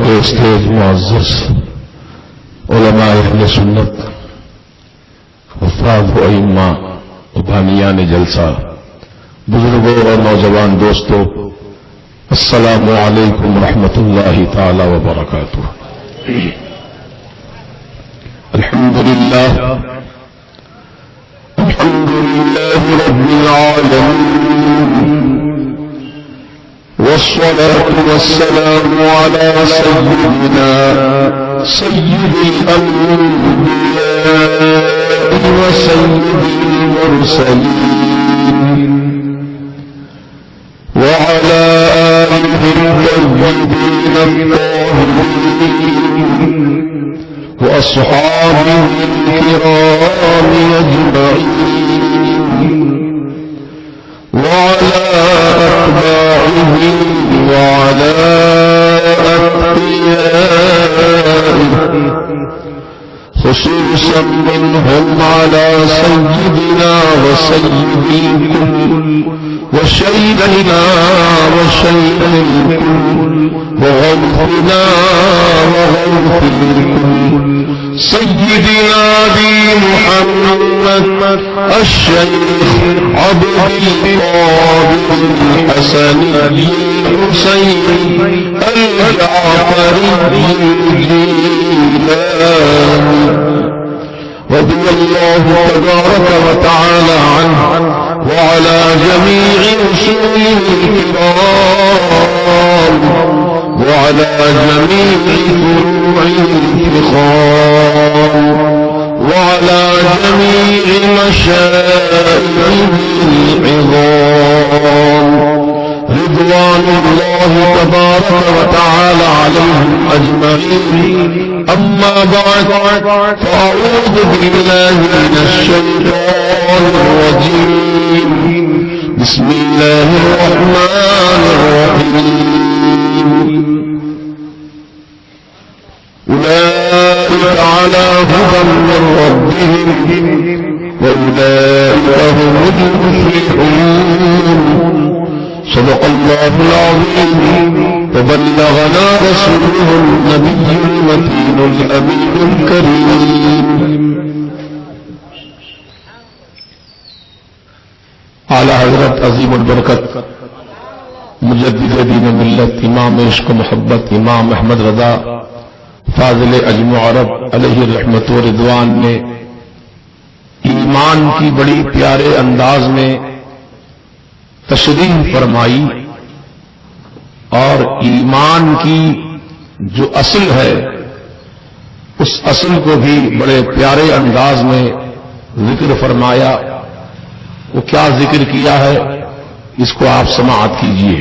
کے اسٹیج معزز علماء اہل سنت، حفاظ و ائمہ و بانیان جلسہ، بزرگوں اور نوجوان دوستوں، السلام علیکم ورحمۃ اللہ تعالی وبرکاتہ۔ الحمد للہ رب العالمین، والصلاة والسلام على سيدنا سيد الأنبياء وسيد المرسلين وعلى آله الطيبين الطاهرين وأصحابه الكرام أجمعين وعلى أتباعهم وعلى أتقيائه، خصوصا منهم على سيدنا وسيدكم وشيخنا وشيخكم وغوثنا وغوثكم سيدنا أبي محمد الشيخ عبد القادر الحسن الحسين الجعفري الجيلاني رضي الله تبارك وتعالى عنه وعلى جميع رسله الكرام وعلى جميع فروعه الفخام وعلى جميع مشايخه العظام رضوان الله تبارك وتعالى عليهم أجمعين. أما بعد، فأعوذ بالله من الشيطان الرجيم. بسم الله الرحمن الرحيم. أولئك على هدى من ربهم وأولئك هم المفلحون. صدق الله العظيم وبلغنا رسوله النبي المتين الأمين الكريم. اعلی حضرت عظیم البرکت مجدد دین ملت، امام عشق و محبت، امام احمد رضا فاضل عجم و عرب علیہ رحمت و رضوان نے ایمان کی بڑی پیارے انداز میں تشریح فرمائی، اور ایمان کی جو اصل ہے اس اصل کو بھی بڑے پیارے انداز میں ذکر فرمایا۔ وہ کیا ذکر کیا ہے اس کو آپ سماعت کیجئے۔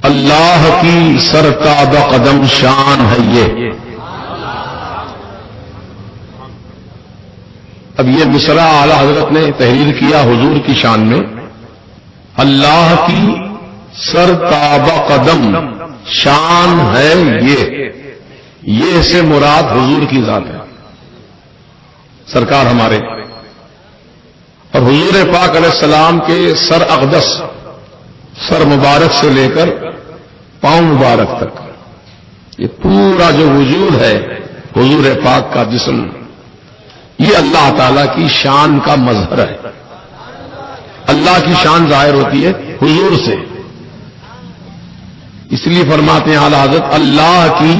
اللہ کی سرتاب قدم شان ہے یہ۔ اب یہ مصرع اعلی حضرت نے تحریر کیا حضور کی شان میں، اللہ کی سرتاب قدم شان ہے یہ سے مراد حضور کی ذات ہے، سرکار ہمارے، اور حضور پاک علیہ السلام کے سر اقدس، سر مبارک سے لے کر پاؤں مبارک تک یہ پورا جو وجود ہے حضور پاک کا جسم، یہ اللہ تعالی کی شان کا مظہر ہے۔ اللہ کی شان ظاہر ہوتی ہے حضور سے، اس لیے فرماتے ہیں اعلی حضرت اللہ کی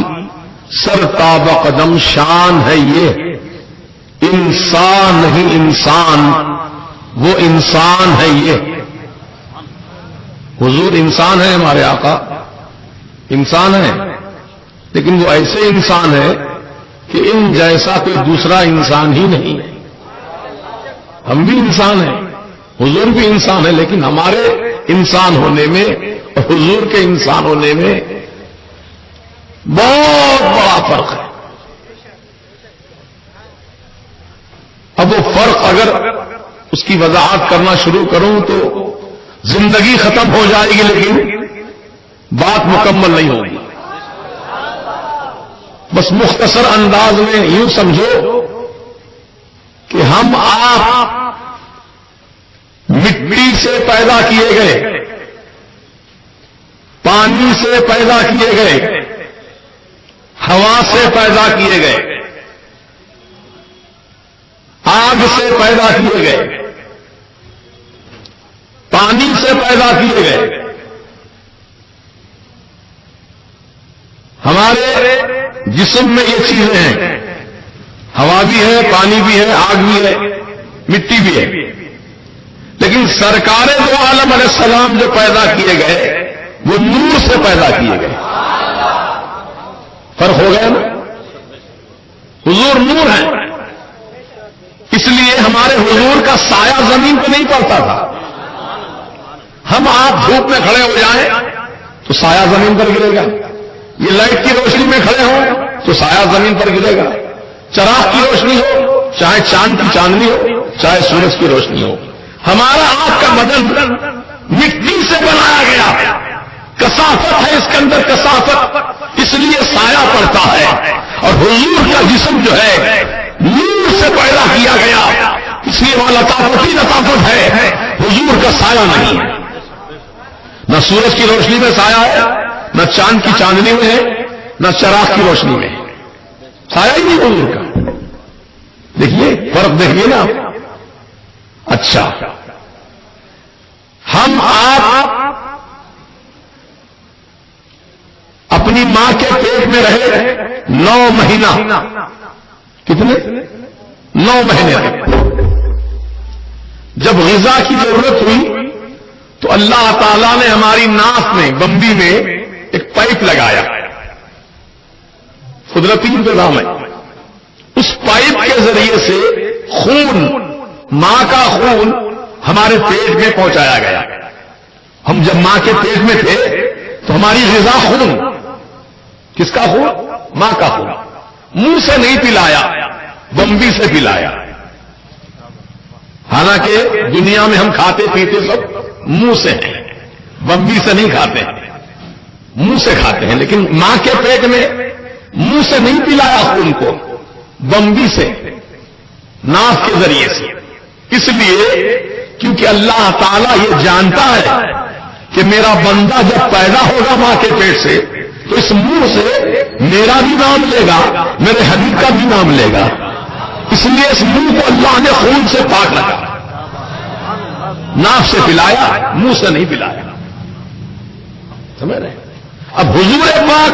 سرتاب قدم شان ہے یہ، انسان نہیں انسان، وہ انسان ہے یہ۔ حضور انسان ہے، ہمارے آقا انسان ہے، لیکن وہ ایسے انسان ہے کہ ان جیسا کوئی دوسرا انسان ہی نہیں ہے۔ ہم بھی انسان ہیں، حضور بھی انسان ہے، لیکن ہمارے انسان ہونے میں اور حضور کے انسان ہونے میں بہت بڑا فرق ہے۔ اب وہ فرق اگر اس کی وضاحت کرنا شروع کروں تو زندگی ختم ہو جائے گی، لیکن بات مکمل نہیں ہوگی۔ بس مختصر انداز میں یوں سمجھو کہ ہم آپ مٹی سے پیدا کیے گئے، پانی سے پیدا کیے گئے، ہوا سے پیدا کیے گئے، آگ سے پیدا کیے گئے، پانی سے پیدا کیے گئے۔ ہمارے جسم میں یہ چیزیں ہیں، ہوا بھی ہے، پانی بھی ہے، آگ بھی ہے، مٹی بھی ہے، لیکن سرکار دو عالم علیہ السلام جو پیدا کیے گئے وہ نور سے پیدا کیے گئے۔ فرق ہو گیا نا؟ حضور نور ہے، اس لیے ہمارے حضور کا سایہ زمین پہ نہیں پڑتا تھا۔ ہم آپ دھوپ میں کھڑے ہو جائیں تو سایہ زمین پر گرے گا، یہ لائٹ کی روشنی میں کھڑے ہوں تو سایہ زمین پر گرے گا، چراغ کی روشنی ہو، چاہے چاند کی چاندنی ہو، چاہے سورج کی روشنی ہو۔ ہمارا آنکھ کا بدن مٹی سے بنایا گیا، کثافت ہے اس کے اندر، کثافت، اس لیے سایہ پڑتا ہے۔ اور حضور کا جسم جو ہے نور سے پیدا کیا گیا، اس لیے وہ لطافت ہی لطافت ہے، حضور کا سایہ نہیں ہے۔ نہ سورج کی روشنی میں سایہ ہے، نہ چاند کی چاندنی میں ہے، نہ چراغ کی روشنی میں ہے، سایہ ہی نہیں حضور کا۔ دیکھیے فرق، دیکھیے نا۔ اچھا، ہم آپ اپنی ماں کے پیٹ میں رہے 9 مہینہ، کتنے؟ 9 مہینے رہے۔ جب غذا کی ضرورت ہوئی تو اللہ تعالیٰ نے ہماری ناف میں، بمبی میں ایک پائپ لگایا، قدرتی انتظام ہے۔ اس پائپ کے ذریعے سے خون، ماں کا خون ہمارے پیٹ میں پہنچایا گیا۔ ہم جب ماں کے پیٹ میں تھے تو ہماری غذا خون، کس کا خون؟ ماں کا خون۔ منہ سے نہیں پلایا، بمبی سے پلایا۔ حالانکہ دنیا میں ہم کھاتے پیتے سب منہ سے ہیں، بمبی سے نہیں کھاتے ہیں، منہ سے کھاتے ہیں، لیکن ماں کے پیٹ میں منہ سے نہیں پلایا خون کو، بمبی سے، ناف کے ذریعے سے۔ اس لیے کیونکہ اللہ تعالیٰ یہ جانتا ہے کہ میرا بندہ جب پیدا ہوگا ماں کے پیٹ سے تو اس منہ سے میرا بھی نام لے گا، میرے حبیب کا بھی نام لے گا، اس لیے اس منہ کو اللہ نے خون سے پاک رکھا، ناف سے پلایا، منہ سے نہیں پلایا۔ سمجھ رہے؟ اب حضور پاک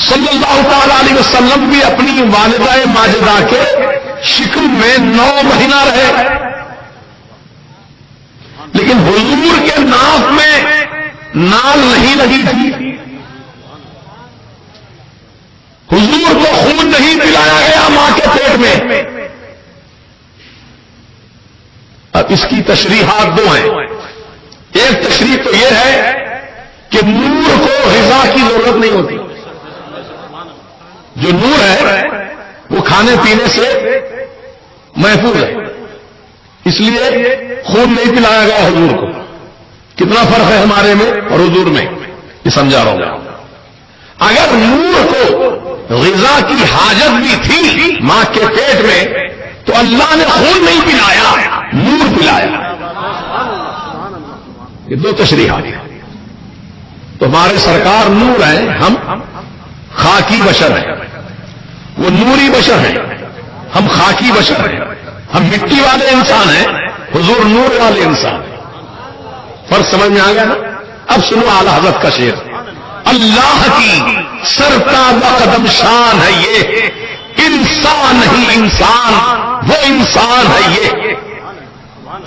صلی اللہ تعالی علیہ وسلم بھی اپنی والدہ ماجدہ کے شکم میں 9 مہینہ رہے، لیکن حضور کے ناف میں نال نہیں لگی تھی، حضور کو خون نہیں پلایا گیا ماں کے پیٹ میں۔ اب اس کی تشریحات 2 ہیں۔ ایک تشریح تو یہ ہے کہ نور کو غذا کی ضرورت نہیں ہوتی، جو نور ہے وہ کھانے پینے سے محفوظ ہے، اس لیے خون نہیں پلایا گیا حضور کو۔ کتنا فرق ہے ہمارے میں اور حضور میں، یہ سمجھا رہا ہوں۔ اگر نور کو غذا کی حاجت بھی تھی ماں کے پیٹ میں تو اللہ نے خون نہیں پلایا، نور پلایا۔ یہ 2 تشریحات ہیں۔ تو ہمارے سرکار نور ہیں، ہم خاکی بشر ہیں، وہ نوری بشر ہیں، ہم خاکی بشر ہیں، ہم مٹی والے انسان ہیں، حضور نور والے انسان ہیں۔ فرق سمجھ میں آ گیا نا؟ اب سنو اعلی حضرت کا شعر، اللہ کی سرتابہ قدم شان ہے یہ، انسان نہیں انسان، وہ انسان ہے یہ۔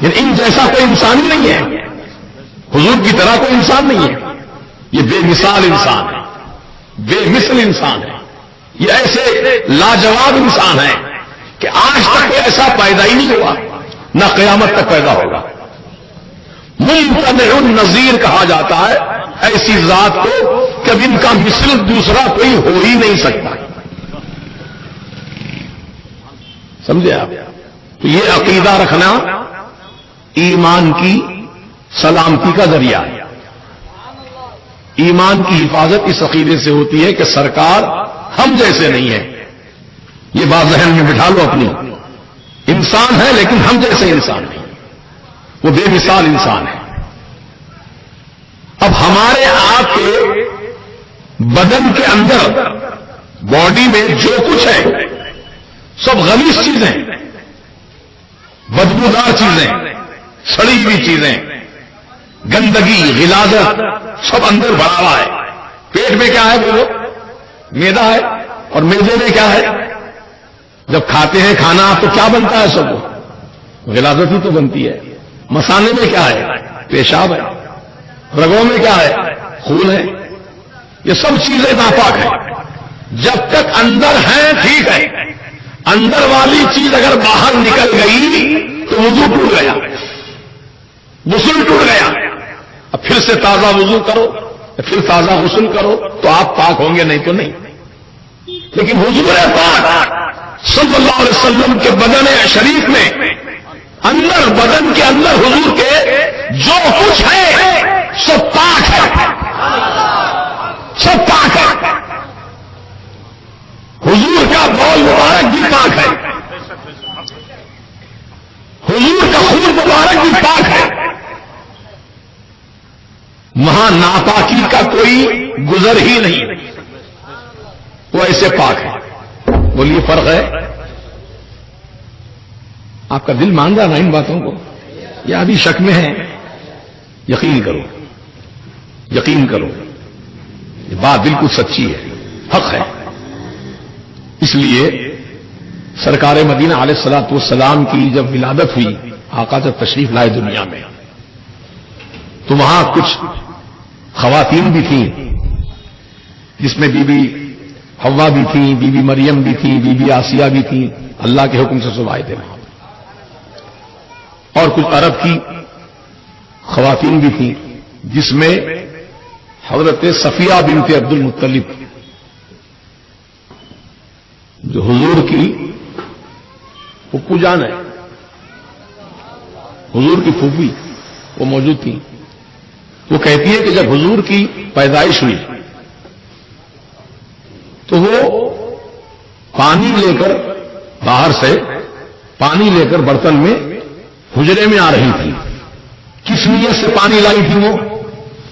یعنی ان جیسا کوئی انسان ہی نہیں ہے، حضور کی طرح کوئی انسان نہیں ہے، یہ بے مثال انسان ہے، بے مثل انسان ہے، یہ ایسے لاجواب انسان ہے کہ آج تک ایسا پیدا ہی نہیں ہوا، نہ قیامت تک پیدا ہوگا۔ ممتنع النظیر کہا جاتا ہے ایسی ذات کو کہ اب ان کا مثل دوسرا کوئی ہو ہی نہیں سکتا۔ سمجھے آپ؟ تو یہ عقیدہ رکھنا ایمان کی سلامتی کا ذریعہ ہے۔ ایمان کی حفاظت اس عقیدے سے ہوتی ہے کہ سرکار ہم جیسے نہیں ہیں، یہ بات ذہن میں بٹھا لو اپنی، انسان ہے لیکن ہم جیسے انسان نہیں، وہ بے مثال انسان ہے۔ اب ہمارے آپ کے بدن کے اندر باڈی میں جو کچھ ہے سب غلیظ چیزیں، بدبودار چیزیں، سڑی ہوئی چیزیں، گندگی، غلاظت سب اندر بھرا ہوا ہے. پیٹ میں کیا ہے بولو؟ میدا ہے. اور میدے میں کیا ہے؟ جب کھاتے ہیں کھانا تو کیا بنتا ہے؟ سب غلاظت ہی تو بنتی ہے. مسانے میں کیا ہے؟ پیشاب ہے. رگوں میں کیا ہے؟ خون ہے. یہ سب چیزیں ناپاک ہیں. جب تک اندر ہیں ٹھیک ہے، اندر والی چیز اگر باہر نکل گئی تو وضو ٹوٹ گیا، غسل ٹوٹ گیا. اب پھر سے تازہ وضو کرو، پھر تازہ غسل کرو تو آپ پاک ہوں گے، نہیں تو نہیں. لیکن حضور پاک صلی اللہ علیہ وسلم کے بدن شریف میں اندر، بدن کے اندر حضور کے جو کچھ ہے سب پاک ہے، سب پاک ہے. حضور کا بول مبارک بھی پاک ہے، حضور کا خون مبارک بھی پاک ہے. وہاں ناپاکی کا کوئی گزر ہی نہیں، وہ ایسے پاک ہے. بولیے فرق ہے؟ آپ کا دل مان رہا نا ان باتوں کو، یا ابھی شک میں ہے؟ یقین کرو، یقین کرو، یہ بات بالکل سچی ہے، حق ہے. اس لیے سرکار مدینہ علیہ الصلوۃ والسلام کی جب ولادت ہوئی، آقا جب تشریف لائے دنیا میں، تو وہاں کچھ خواتین بھی تھیں، جس میں بی بی حوا بھی تھیں، بی بی مریم بھی تھیں، بی بی آسیہ بھی تھیں. اللہ کے حکم سے سب آئے تھے وہاں. اور کچھ عرب کی خواتین بھی تھیں، جس میں حضرت صفیہ بنت عبد المطلب جو حضور کی پھپھو جان ہے، حضور کی پھوپھی، وہ موجود تھی. وہ کہتی ہے کہ جب حضور کی پیدائش ہوئی تو وہ پانی لے کر، باہر سے پانی لے کر برتن میں حجرے میں آ رہی تھی. کس نیت سے پانی لائی تھی وہ؟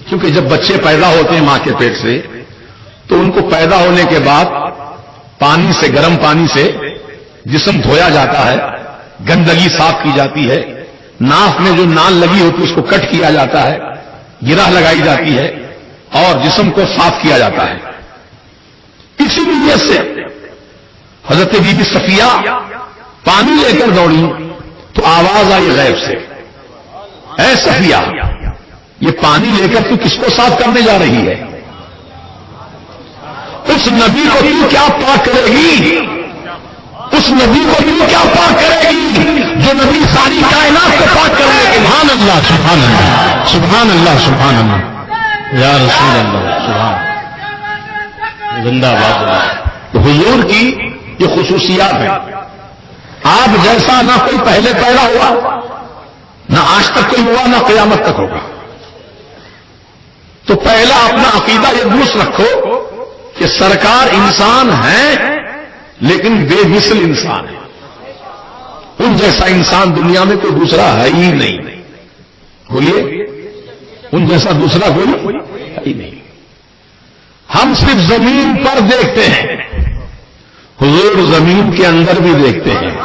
کیونکہ جب بچے پیدا ہوتے ہیں ماں کے پیٹ سے تو ان کو پیدا ہونے کے بعد پانی سے، گرم پانی سے جسم دھویا جاتا ہے، گندگی صاف کی جاتی ہے، ناف میں جو نال لگی ہوتی ہے اس کو کٹ کیا جاتا ہے، گرہ لگائی جاتی ہے اور جسم کو صاف کیا جاتا ہے. اسی نیت سے حضرت بی بی صفیہ پانی لے کر دوڑی تو آواز آئی غیب سے، اے صفیہ یہ پانی لے کر تو کس کو صاف کرنے جا رہی ہے؟ اس نبی کو تو کیا پاک کرے گی؟ اس نبی کو تو کیا پاک کرے گی جو نبی ساری کائنات کو پاک کرنے کے؟ سبحان اللہ، سبحان اللہ، سبحان اللہ، سبحان اللہ، یا رسول اللہ، سبحان زندہ باد. حضور کی یہ خصوصیات ہیں. آپ جیسا نہ کوئی پہلے پیدا ہوا، نہ آج تک کوئی ہوا، نہ قیامت تک ہوگا. تو پہلا اپنا عقیدہ یہ درست رکھو کہ سرکار انسان ہیں لیکن بے مثل انسان ہے. ان جیسا انسان دنیا میں کوئی دوسرا ہے ہی نہیں. بولیے، ان جیسا دوسرا کوئی ہے ہی نہیں. ہم صرف زمین پر دیکھتے ہیں، حضور زمین کے اندر بھی دیکھتے ہیں.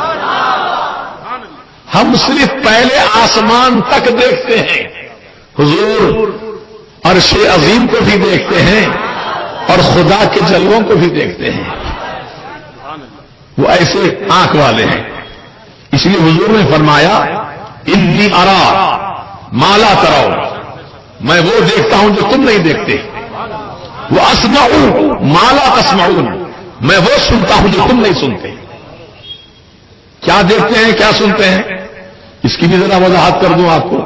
ہم صرف پہلے آسمان تک دیکھتے ہیں، حضور عرش عظیم کو بھی دیکھتے ہیں اور خدا کے جلووں کو بھی دیکھتے ہیں. وہ ایسے آنکھ والے ہیں. اس لیے حضور نے فرمایا انی ارا ما لا ترون، میں وہ دیکھتا ہوں جو تم نہیں دیکھتے. وہ اسمع ما لا تسمعون، میں وہ سنتا ہوں جو تم نہیں سنتے. کیا دیکھتے ہیں، کیا سنتے ہیں؟ اس کی بھی ذرا وضاحت کر دوں آپ کو.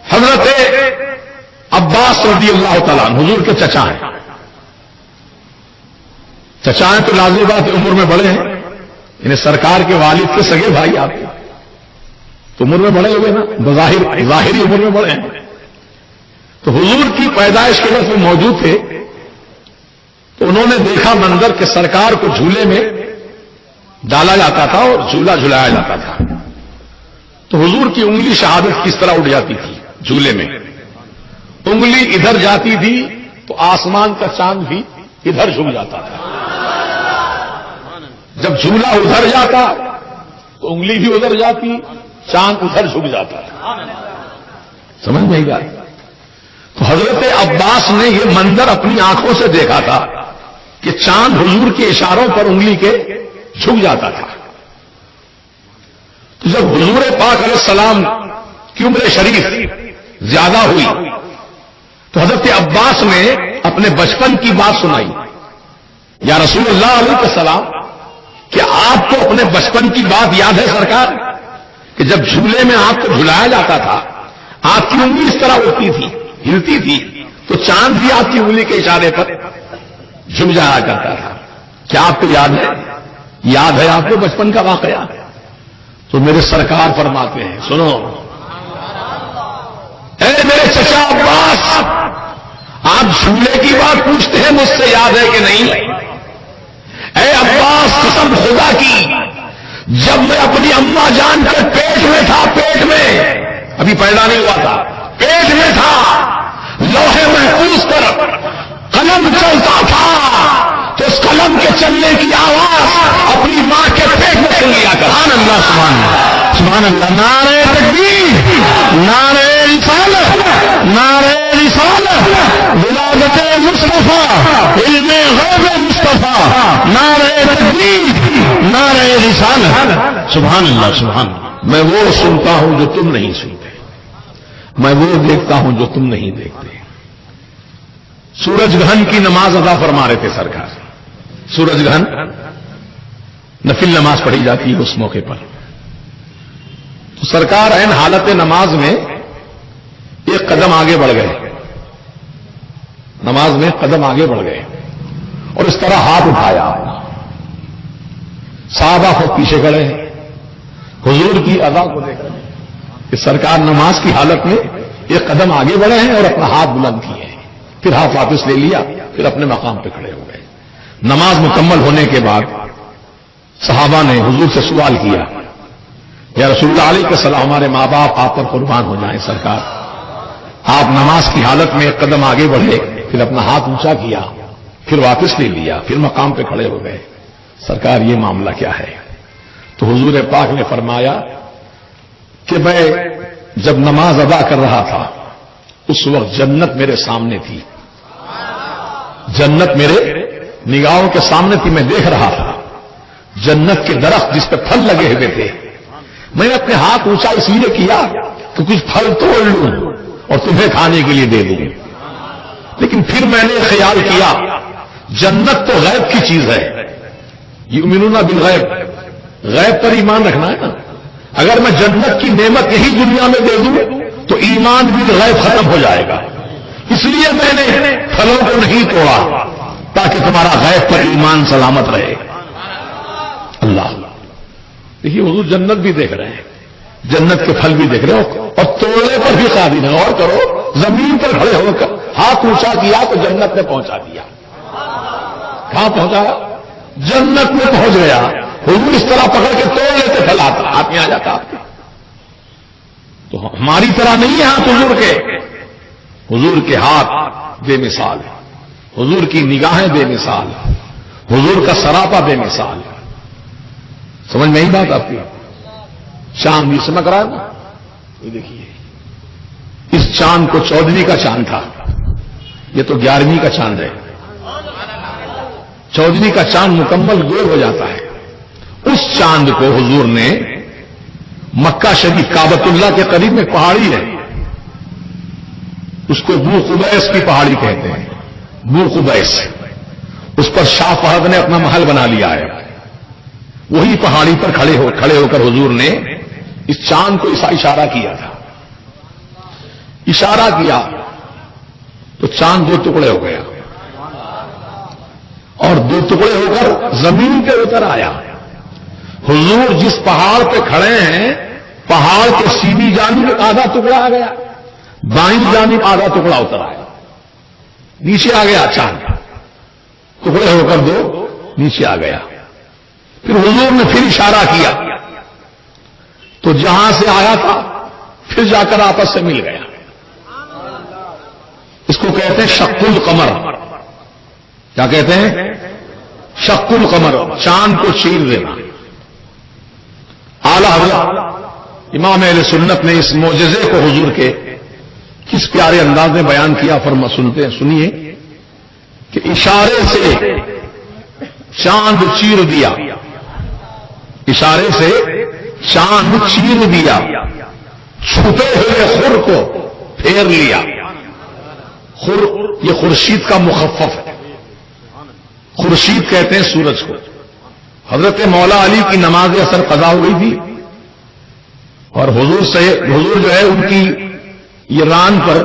حضرت عباس رضی اللہ تعالیٰ عنہ حضور کے چچا ہیں. چچا ہیں تو لازمی بات عمر میں بڑے ہیں، انہیں سرکار کے والد کے سگے بھائی آپ کے تو عمر میں بڑے ہوئے نا، بظاہر ظاہری عمر میں بڑے ہیں. تو حضور کی پیدائش کے وقت وہ موجود تھے تو انہوں نے دیکھا منظر کہ سرکار کو جھولے میں ڈالا جاتا تھا اور جھولا جھلایا جاتا تھا. تو حضور کی انگلی شہادت کس طرح اٹھ جاتی تھی جھولے میں. انگلی ادھر جاتی تھی تو آسمان کا چاند بھی ادھر جھک جاتا تھا. جب جھولا ادھر جاتا تو انگلی بھی ادھر جاتی, چاند ادھر جھک جاتا تھا. سمجھ نہیں آئی؟ تو حضرت عباس نے یہ منظر اپنی آنکھوں سے دیکھا تھا کہ چاند حضور کے اشاروں پر انگلی کے جھک جاتا تھا. تو جب حضور پاک علیہ السلام کی عمر شریف زیادہ ہوئی تو حضرت عباس نے اپنے بچپن کی بات سنائی. یا رسول اللہ علیہ السلام, کیا آپ کو اپنے بچپن کی بات یاد ہے سرکار, کہ جب جھولے میں آپ کو جھلایا جاتا تھا آپ کی انگلی اس طرح اٹھتی تھی, ہلتی تھی, تو چاند بھی آپ کی انگلی کے اشارے پر جھک جایا کرتا تھا. کیا آپ کو یاد ہے؟ یاد ہے آپ کو بچپن کا واقعہ؟ تو میرے سرکار فرماتے ہیں, سنو اے میرے چچا عباس, آپ جھولے کی بات پوچھتے ہیں مجھ سے یاد ہے کہ نہیں؟ اے عباس, قسم خدا کی, جب میں اپنی اماں جان کے پیٹ میں تھا, پیٹ میں, ابھی پیدا نہیں ہوا تھا, پیٹ میں تھا, لوہے محفوظ پر قلم چلتا تھا تو اس قلم کے چلنے کی آواز اپنی ماں کے پیٹ میں سن لیا کر. سبحان اللہ, سبحان اللہ, سبحان اللہ. نعرہ تکبیر, نعرہ رسالت, نعرہ رسالت, ولادت مصطفیٰ, علم غیب مصطفیٰ, نعرہ تکبیر, نعرہ رسالت. سبحان اللہ, سبحان اللہ. میں وہ سنتا ہوں جو تم نہیں سنتے, میں وہ دیکھتا ہوں جو تم نہیں دیکھتے. سورج گہن کی نماز ادا فرما رہے تھے سرکار. سورج گہن نفل نماز پڑھی جاتی ہے اس موقع پر. تو سرکار عین حالت نماز میں ایک قدم آگے بڑھ گئے, نماز میں قدم آگے بڑھ گئے اور اس طرح ہاتھ اٹھایا. صحابہ خود پیچھے کھڑے ہیں حضور کی ادا کو دیکھ رہے ہیں کہ سرکار نماز کی حالت میں ایک قدم آگے بڑھے ہیں اور اپنا ہاتھ بلند کیے ہیں, پھر ہاتھ واپس لے لیا, پھر اپنے مقام پہ کھڑے ہو گئے. نماز مکمل ہونے کے بعد صحابہ نے حضور سے سوال کیا, یا رسول اللہ علیہ السلام, ہمارے ماں باپ آپ پر قربان ہو جائیں سرکار, آپ نماز کی حالت میں ایک قدم آگے بڑھے, پھر اپنا ہاتھ اونچا کیا, پھر واپس لے لیا, پھر مقام پہ کھڑے ہو گئے, سرکار یہ معاملہ کیا ہے؟ تو حضور پاک نے فرمایا کہ میں جب نماز ادا کر رہا تھا اس وقت جنت میرے سامنے تھی, جنت میرے نگاہوں کے سامنے تھی, میں دیکھ رہا تھا جنت کے درخت جس پہ پھل لگے ہوئے تھے. میں نے اپنے ہاتھ اونچا اس لیے کیا کہ کچھ پھل توڑ لوں اور تمہیں کھانے کے لیے دے دوں, لیکن پھر میں نے خیال کیا جنت تو غیب کی چیز ہے, یؤمنون بالغیب, غیب پر ایمان رکھنا ہے نا. اگر میں جنت کی نعمت یہی دنیا میں دے دوں تو ایمان بھی غیب ختم ہو جائے گا, اس لیے میں نے پھلوں کو نہیں توڑا تاکہ تمہارا غیب پر ایمان سلامت رہے. اللہ دیکھیے حضور جنت بھی دیکھ رہے ہیں, جنت کے پھل بھی دیکھ رہے ہو اور توڑنے پر بھی قادر ہیں. اور کرو, زمین پر کھڑے ہو کر ہاتھ اونچا کیا تو جنت میں پہنچا دیا. کہاں پہنچایا؟ جنت میں پہنچ گیا. حضور اس طرح پکڑ کے توڑ لیتے پھل, ہاتھ میں آ جاتا آپ کے. تو ہماری طرح نہیں ہے ہاتھ حضور کے, حضور کے ہاتھ بے مثال ہے, حضور کی نگاہیں بے مثال, حضور کا سراپا بے مثال. سمجھ میں ہی بات آپ کی؟ چاند بھی چمک رہا ہے نا, یہ دیکھیے اس چاند کو 14ویں کا چاند تھا, یہ تو 11ویں کا چاند ہے. 14ویں کا چاند مکمل گول ہو جاتا ہے. اس چاند کو حضور نے مکہ شریف کعبۃ اللہ کے قریب میں پہاڑی ہے, اس کو بو قبیس کی پہاڑی کہتے ہیں, بو قبیس. اس پر شاہ فہد نے اپنا محل بنا لیا ہے. وہی پہاڑی پر کھڑے ہو کر حضور نے اس چاند کو ایسا اشارہ کیا تھا. اشارہ کیا تو چاند 2 ٹکڑے ہو گیا اور 2 ٹکڑے ہو کر زمین پہ اتر آیا. حضور جس پہاڑ پہ کھڑے ہیں پہاڑ کے سیدھی جانب آدھا ٹکڑا آ گیا, بائیں جانب آدھا ٹکڑا اتر آیا, نیچے آ گیا چاند, ٹکڑے ہو کر 2 نیچے آ گیا. پھر حضور نے پھر اشارہ کیا تو جہاں سے آیا تھا پھر جا کر آپس سے مل گیا. اس کو کہتے ہیں شق القمر. کیا کہتے ہیں؟ شق القمر، چاند کو چیر دینا۔ اعلی حضرت امام اہل سنت نے اس معجزے کو حضور کے کس پیارے انداز میں بیان کیا، سنیے کہ اشارے سے چاند چیر دیا، اشارے سے چاند چیر دیا، چھپے ہوئے خور کو پھیر لیا۔ خور یہ خورشید کا مخفف ہے، خورشید کہتے ہیں سورج کو۔ حضرت مولا علی کی نماز اثر قضا ہو گئی تھی اور حضور جو ہے ان کی یہ ران پر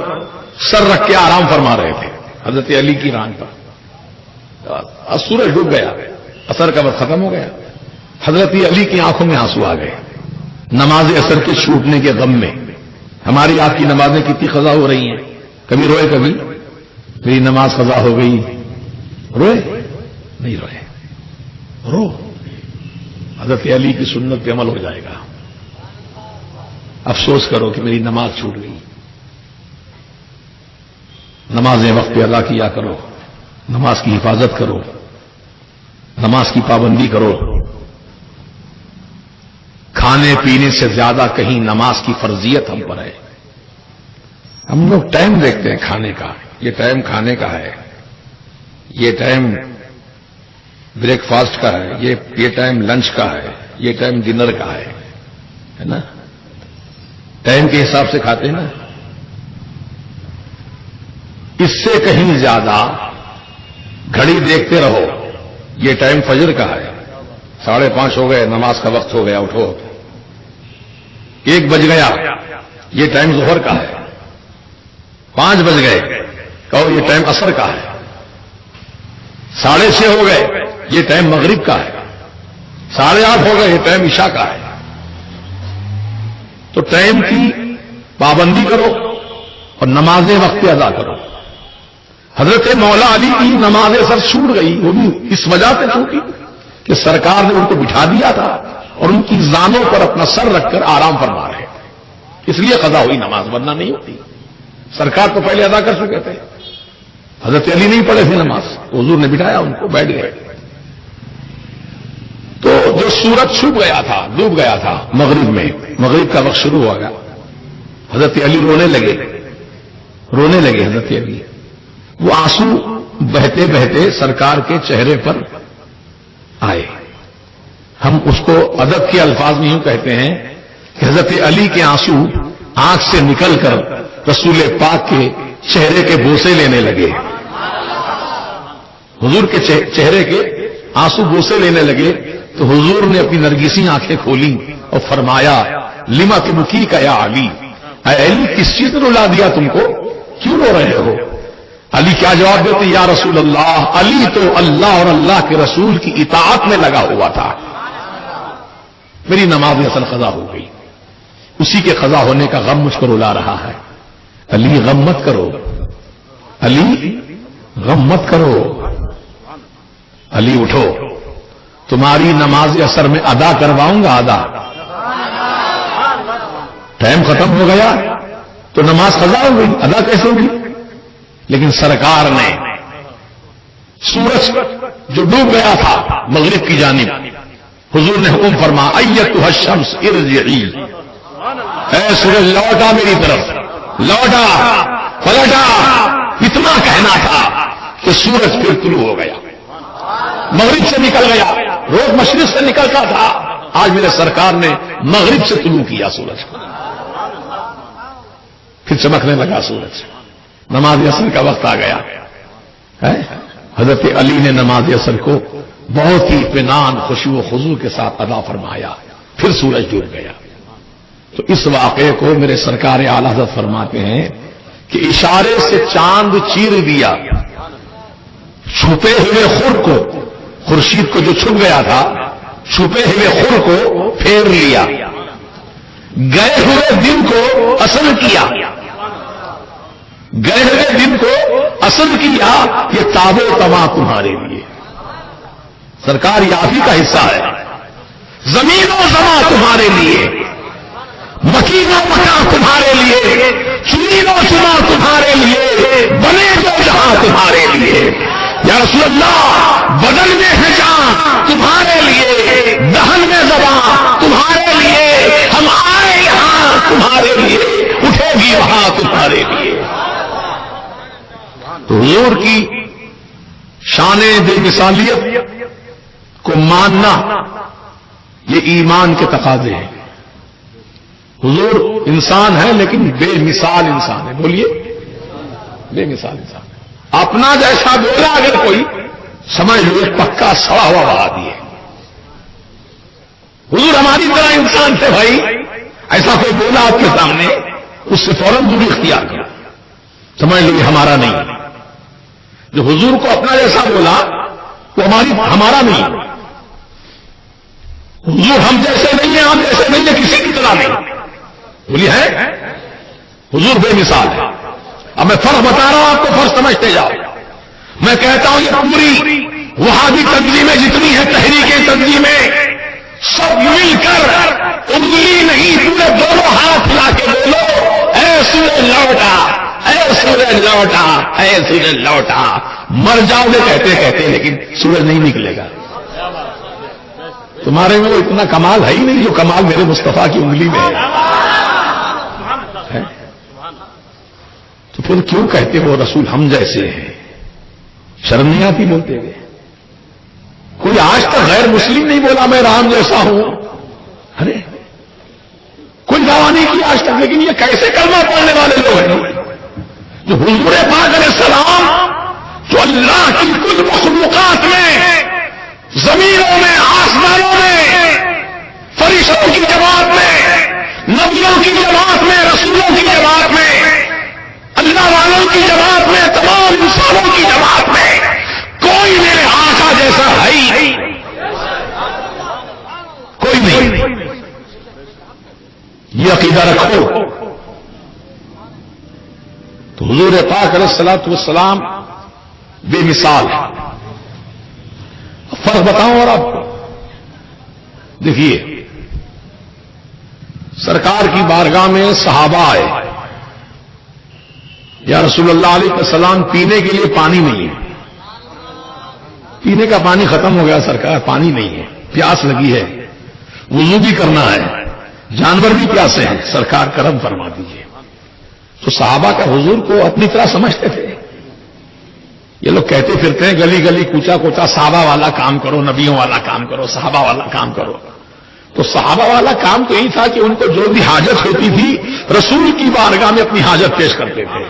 سر رکھ کے آرام فرما رہے تھے، حضرت علی کی ران پر۔ سورج ڈوب گیا، اثر کا وقت ختم ہو گیا، حضرت علی کی آنکھوں میں آنسو آ گئے نماز اثر کے چھوٹنے کے غم میں۔ ہماری آپ کی نمازیں کتنی قضا ہو رہی ہیں، کبھی روئے کبھی میری نماز قضا ہو گئی، روئے نہیں؟ روئے، رو، حضرت علی کی سنت پہ عمل ہو جائے گا۔ افسوس کرو کہ میری نماز چھوٹ گئی۔ نمازیں وقت پہ ادا کیا کرو، نماز کی حفاظت کرو، نماز کی پابندی کرو۔ کھانے پینے سے زیادہ کہیں نماز کی فرضیت ہم پر ہے۔ ہم لوگ ٹائم دیکھتے ہیں کھانے کا، یہ ٹائم کھانے کا ہے، یہ ٹائم بریک فاسٹ کا ہے، یہ ٹائم لنچ کا ہے، یہ ٹائم ڈنر کا ہے نا؟ ٹائم کے حساب سے کھاتے ہیں نا۔ اس سے کہیں زیادہ گھڑی دیکھتے رہو، یہ ٹائم فجر کا ہے، 5:30 ہو گئے، نماز کا وقت ہو گیا، اٹھو، 1 بج گیا، یہ ٹائم ظہر کا ہے، 5 بج گئے، کہو یہ ٹائم عصر کا ہے، 6:30 ہو گئے، یہ ٹائم مغرب کا ہے، 8:30 ہو گئے، یہ ٹائم عشاء کا ہے۔ تو ٹائم کی پابندی کرو اور نمازیں وقت پہ ادا کرو۔ حضرت مولا علی کی نماز اثر چھوٹ گئی، وہ بھی اس وجہ سے چھوٹی کہ سرکار نے ان کو بٹھا دیا تھا اور ان کی زانوں پر اپنا سر رکھ کر آرام فرما رہے تھے، اس لیے قضا ہوئی نماز، ورنہ نہیں ہوتی۔ سرکار تو پہلے ادا کر چکے تھے، حضرت علی نہیں پڑھے تھے نماز، حضور نے بٹھایا ان کو، بیٹھ گئے۔ تو جو سورج چھپ گیا تھا، ڈوب گیا تھا مغرب میں، مغرب کا وقت شروع ہو گیا، حضرت علی رونے لگے حضرت علی، وہ آنسو بہتے بہتے سرکار کے چہرے پر آئے۔ ہم اس کو ادب کے الفاظ میں یوں کہتے ہیں کہ حضرت علی کے آنسو آنکھ سے نکل کر رسول پاک کے چہرے کے بوسے لینے لگے، حضور کے چہرے کے آنسو بوسے لینے لگے۔ تو حضور نے اپنی نرگسی آنکھیں کھولی اور فرمایا لما تبکی کا یا علی، اے علی کس چیز نے رلا دیا تم کو، کیوں رو رہے ہو؟ علی کیا جواب دیتے؟ یا رسول اللہ، علی تو اللہ اور اللہ کے رسول کی اطاعت میں لگا ہوا تھا، میری نماز اصل قضا ہو گئی، اسی کے قضا ہونے کا غم مجھ کو رلا رہا ہے۔ علی غم مت کرو، علی غم مت کرو، علی اٹھو، تمہاری نماز اثر میں ادا کرواؤں گا، ٹائم ختم ہو گیا تو نماز قضا ہو گئی، ادا کیسے ہوگی؟ لیکن سرکار نے سورج جو ڈوب گیا تھا مغرب کی جانب، حضور نے حکم فرما ایتھا الشمس ارجعی، اے سورج لوٹا میری طرف، لوٹا، پلٹا۔ اتنا کہنا تھا کہ سورج پھر طلوع ہو گیا، مغرب سے نکل گیا، روز مشرق سے نکلتا تھا، آج میرے سرکار نے مغرب سے طلوع کیا سورج، پھر چمکنے لگا سورج، نماز اثر کا وقت آ گیا۔ حضرت علی نے نماز اثر کو بہت ہی اطمینان، خشوع و خضوع کے ساتھ ادا فرمایا، پھر سورج ڈوب گیا۔ تو اس واقعے کو میرے سرکار اعلی حضرت فرماتے ہیں کہ اشارے سے چاند چیر دیا، چھپے ہوئے خور کو، خورشید کو جو چھپ گیا تھا، چھپے ہوئے خور کو پھیر لیا، گئے ہوئے دن کو اصل کیا، گئے ہوئے دن کو اصل کیا، یہ تاب و تما تمہارے لیے، سرکار یہ آپ ہی کا حصہ ہے، زمین و زماں تمہارے لیے، مکین و مکان تمہارے لیے، چنین و چنا تمہارے لیے، بنے جو جہاں تمہارے لیے، یا رسول اللہ بدن میں ہے جان تمہارے لیے، دہن میں زبان تمہارے لیے، ہم آئے یہاں تمہارے لیے، اٹھے گی وہاں تمہارے لیے. تو حضور کی شان بے مثالیت کو ماننا یہ ایمان کے تقاضے ہیں. حضور انسان ہے لیکن بے مثال انسان ہے. بولیے بے مثال انسان ہے. اپنا جیسا بولا اگر کوئی سمجھ لو ایک پکا سڑا ہوا وہابی ہے. حضور ہماری طرح انسان تھے بھائی. ایسا کوئی بولا آپ کے سامنے اس سے فوراً دوری اختیار کرو، سمجھ لو یہ ہمارا نہیں ہے. جو حضور کو اپنا جیسا بولا وہ ہمارا نہیں ہے. حضور ہم جیسے نہیں ہیں، ہم جیسے نہیں ہیں، کسی کی طرح نہیں. بولیے ہے حضور بے مثال ہے. اب میں فرق بتا رہا ہوں آپ کو، فرق سمجھتے جاؤ. میں کہتا ہوں یہ پوری وہابی تنظیمیں جتنی ہیں، تحریکیں تنظیمیں، سب مل کر انگلی نہیں پورے دونوں ہاتھ ہلا کے بولو اے سورج لوٹا، اے سورج لوٹا، اے سورج لوٹا. مر جاؤ گے کہتے کہتے لیکن سورج نہیں نکلے گا. تمہارے میں وہ اتنا کمال ہے ہی نہیں جو کمال میرے مصطفیٰ کی انگلی میں ہے. تو پھر کیوں کہتے ہو رسول ہم جیسے ہیں؟ شرم نہیں آتی بولتے ہوئے؟ کوئی آج تک غیر مسلم نہیں بولا میں رام جیسا ہوں. ارے کوئی دعویٰ نہیں کیا آج تک. لیکن یہ کیسے کلمہ پڑھنے والے لوگ ہیں جو حضور پاک علیہ السلام جو اللہ کی کل مخلوقات میں، زمینوں میں، آسمانوں میں، فرشتوں کی جماعت میں، نبیوں کی جماعت میں، رسولوں کی جماعت میں، اللہ والوں کی جماعت میں، تمام انسانوں کی جماعت میں کوئی میرے آقا جیسا ہے ہی کوئی نہیں. یہ عقیدہ رکھو. تو حضور پاک علیہ الصلوۃ والسلام بے مثال ہے. فرق بتاؤں اور آپ کو دیکھیے، سرکار کی بارگاہ میں صحابہ آئے، یا رسول اللہ علیہ السلام پینے کے لیے پانی نہیں ہے، پینے کا پانی ختم ہو گیا سرکار، پانی نہیں ہے، پیاس لگی ہے، وضو بھی کرنا ہے، جانور بھی پیاسے ہیں، سرکار کرم فرما دیجیے. تو صحابہ کا حضور کو اپنی طرح سمجھتے تھے. یہ لوگ کہتے پھرتے ہیں گلی گلی کوچا کوچا صحابہ والا کام کرو، نبیوں والا کام کرو، صحابہ والا کام کرو. تو صحابہ والا کام تو یہی تھا کہ ان کو جو بھی حاجت ہوتی تھی رسول کی بارگاہ میں اپنی حاجت پیش کرتے تھے.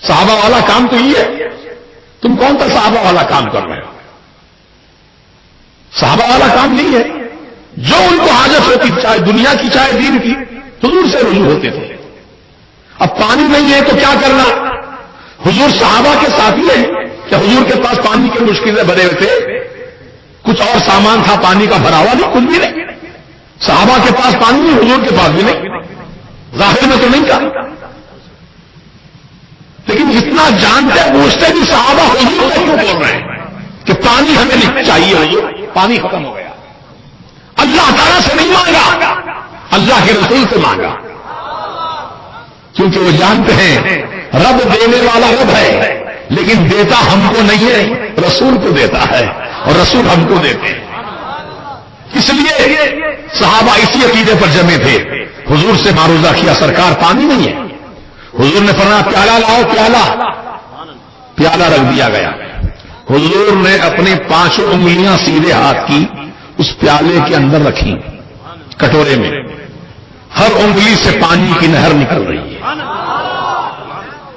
صحابہ والا کام تو یہ ہے. تم کون سا صحابہ والا کام کر رہے ہو؟ صحابہ والا کام نہیں ہے. جو ان کو حاجت ہوتی چاہے دنیا کی چاہے دین کی حضور سے رجوع ہوتے تھے. اب پانی نہیں ہے تو کیا کرنا؟ حضور صحابہ کے ساتھی ہیں کہ حضور کے پاس پانی کے مشکل سے بھرے ہوئے تھے، کچھ اور سامان تھا پانی کا بھرا ہوا نہیں، کچھ بھی نہیں. صحابہ کے پاس پانی نہیں، حضور کے پاس بھی نہیں. ظاہر میں تو نہیں کہا، لیکن اتنا جانتے پوچھتے کہ صحابہ حضور کو کیوں بول رہے ہیں کہ پانی ہمیں نہیں چاہیے، حضور پانی ختم ہو گیا. اللہ تعالیٰ سے نہیں مانگا، اللہ کے رسول سے مانگا، کیونکہ وہ جانتے ہیں رب دینے والا رب ہے، لیکن دیتا ہم کو نہیں ہے، رسول کو دیتا ہے اور رسول ہم کو دیتے ہیں. اس لیے صحابہ اسی عقیدے پر جمے تھے. حضور سے معروضہ کیا سرکار پانی نہیں ہے. حضور نے فرمایا پیالہ لاؤ، پیالہ رکھ دیا گیا. حضور نے اپنی 5 انگلیاں سیدھے ہاتھ کی اس پیالے کے اندر رکھی کٹورے میں. ہر انگلی سے پانی کی نہر نکل رہی ہے،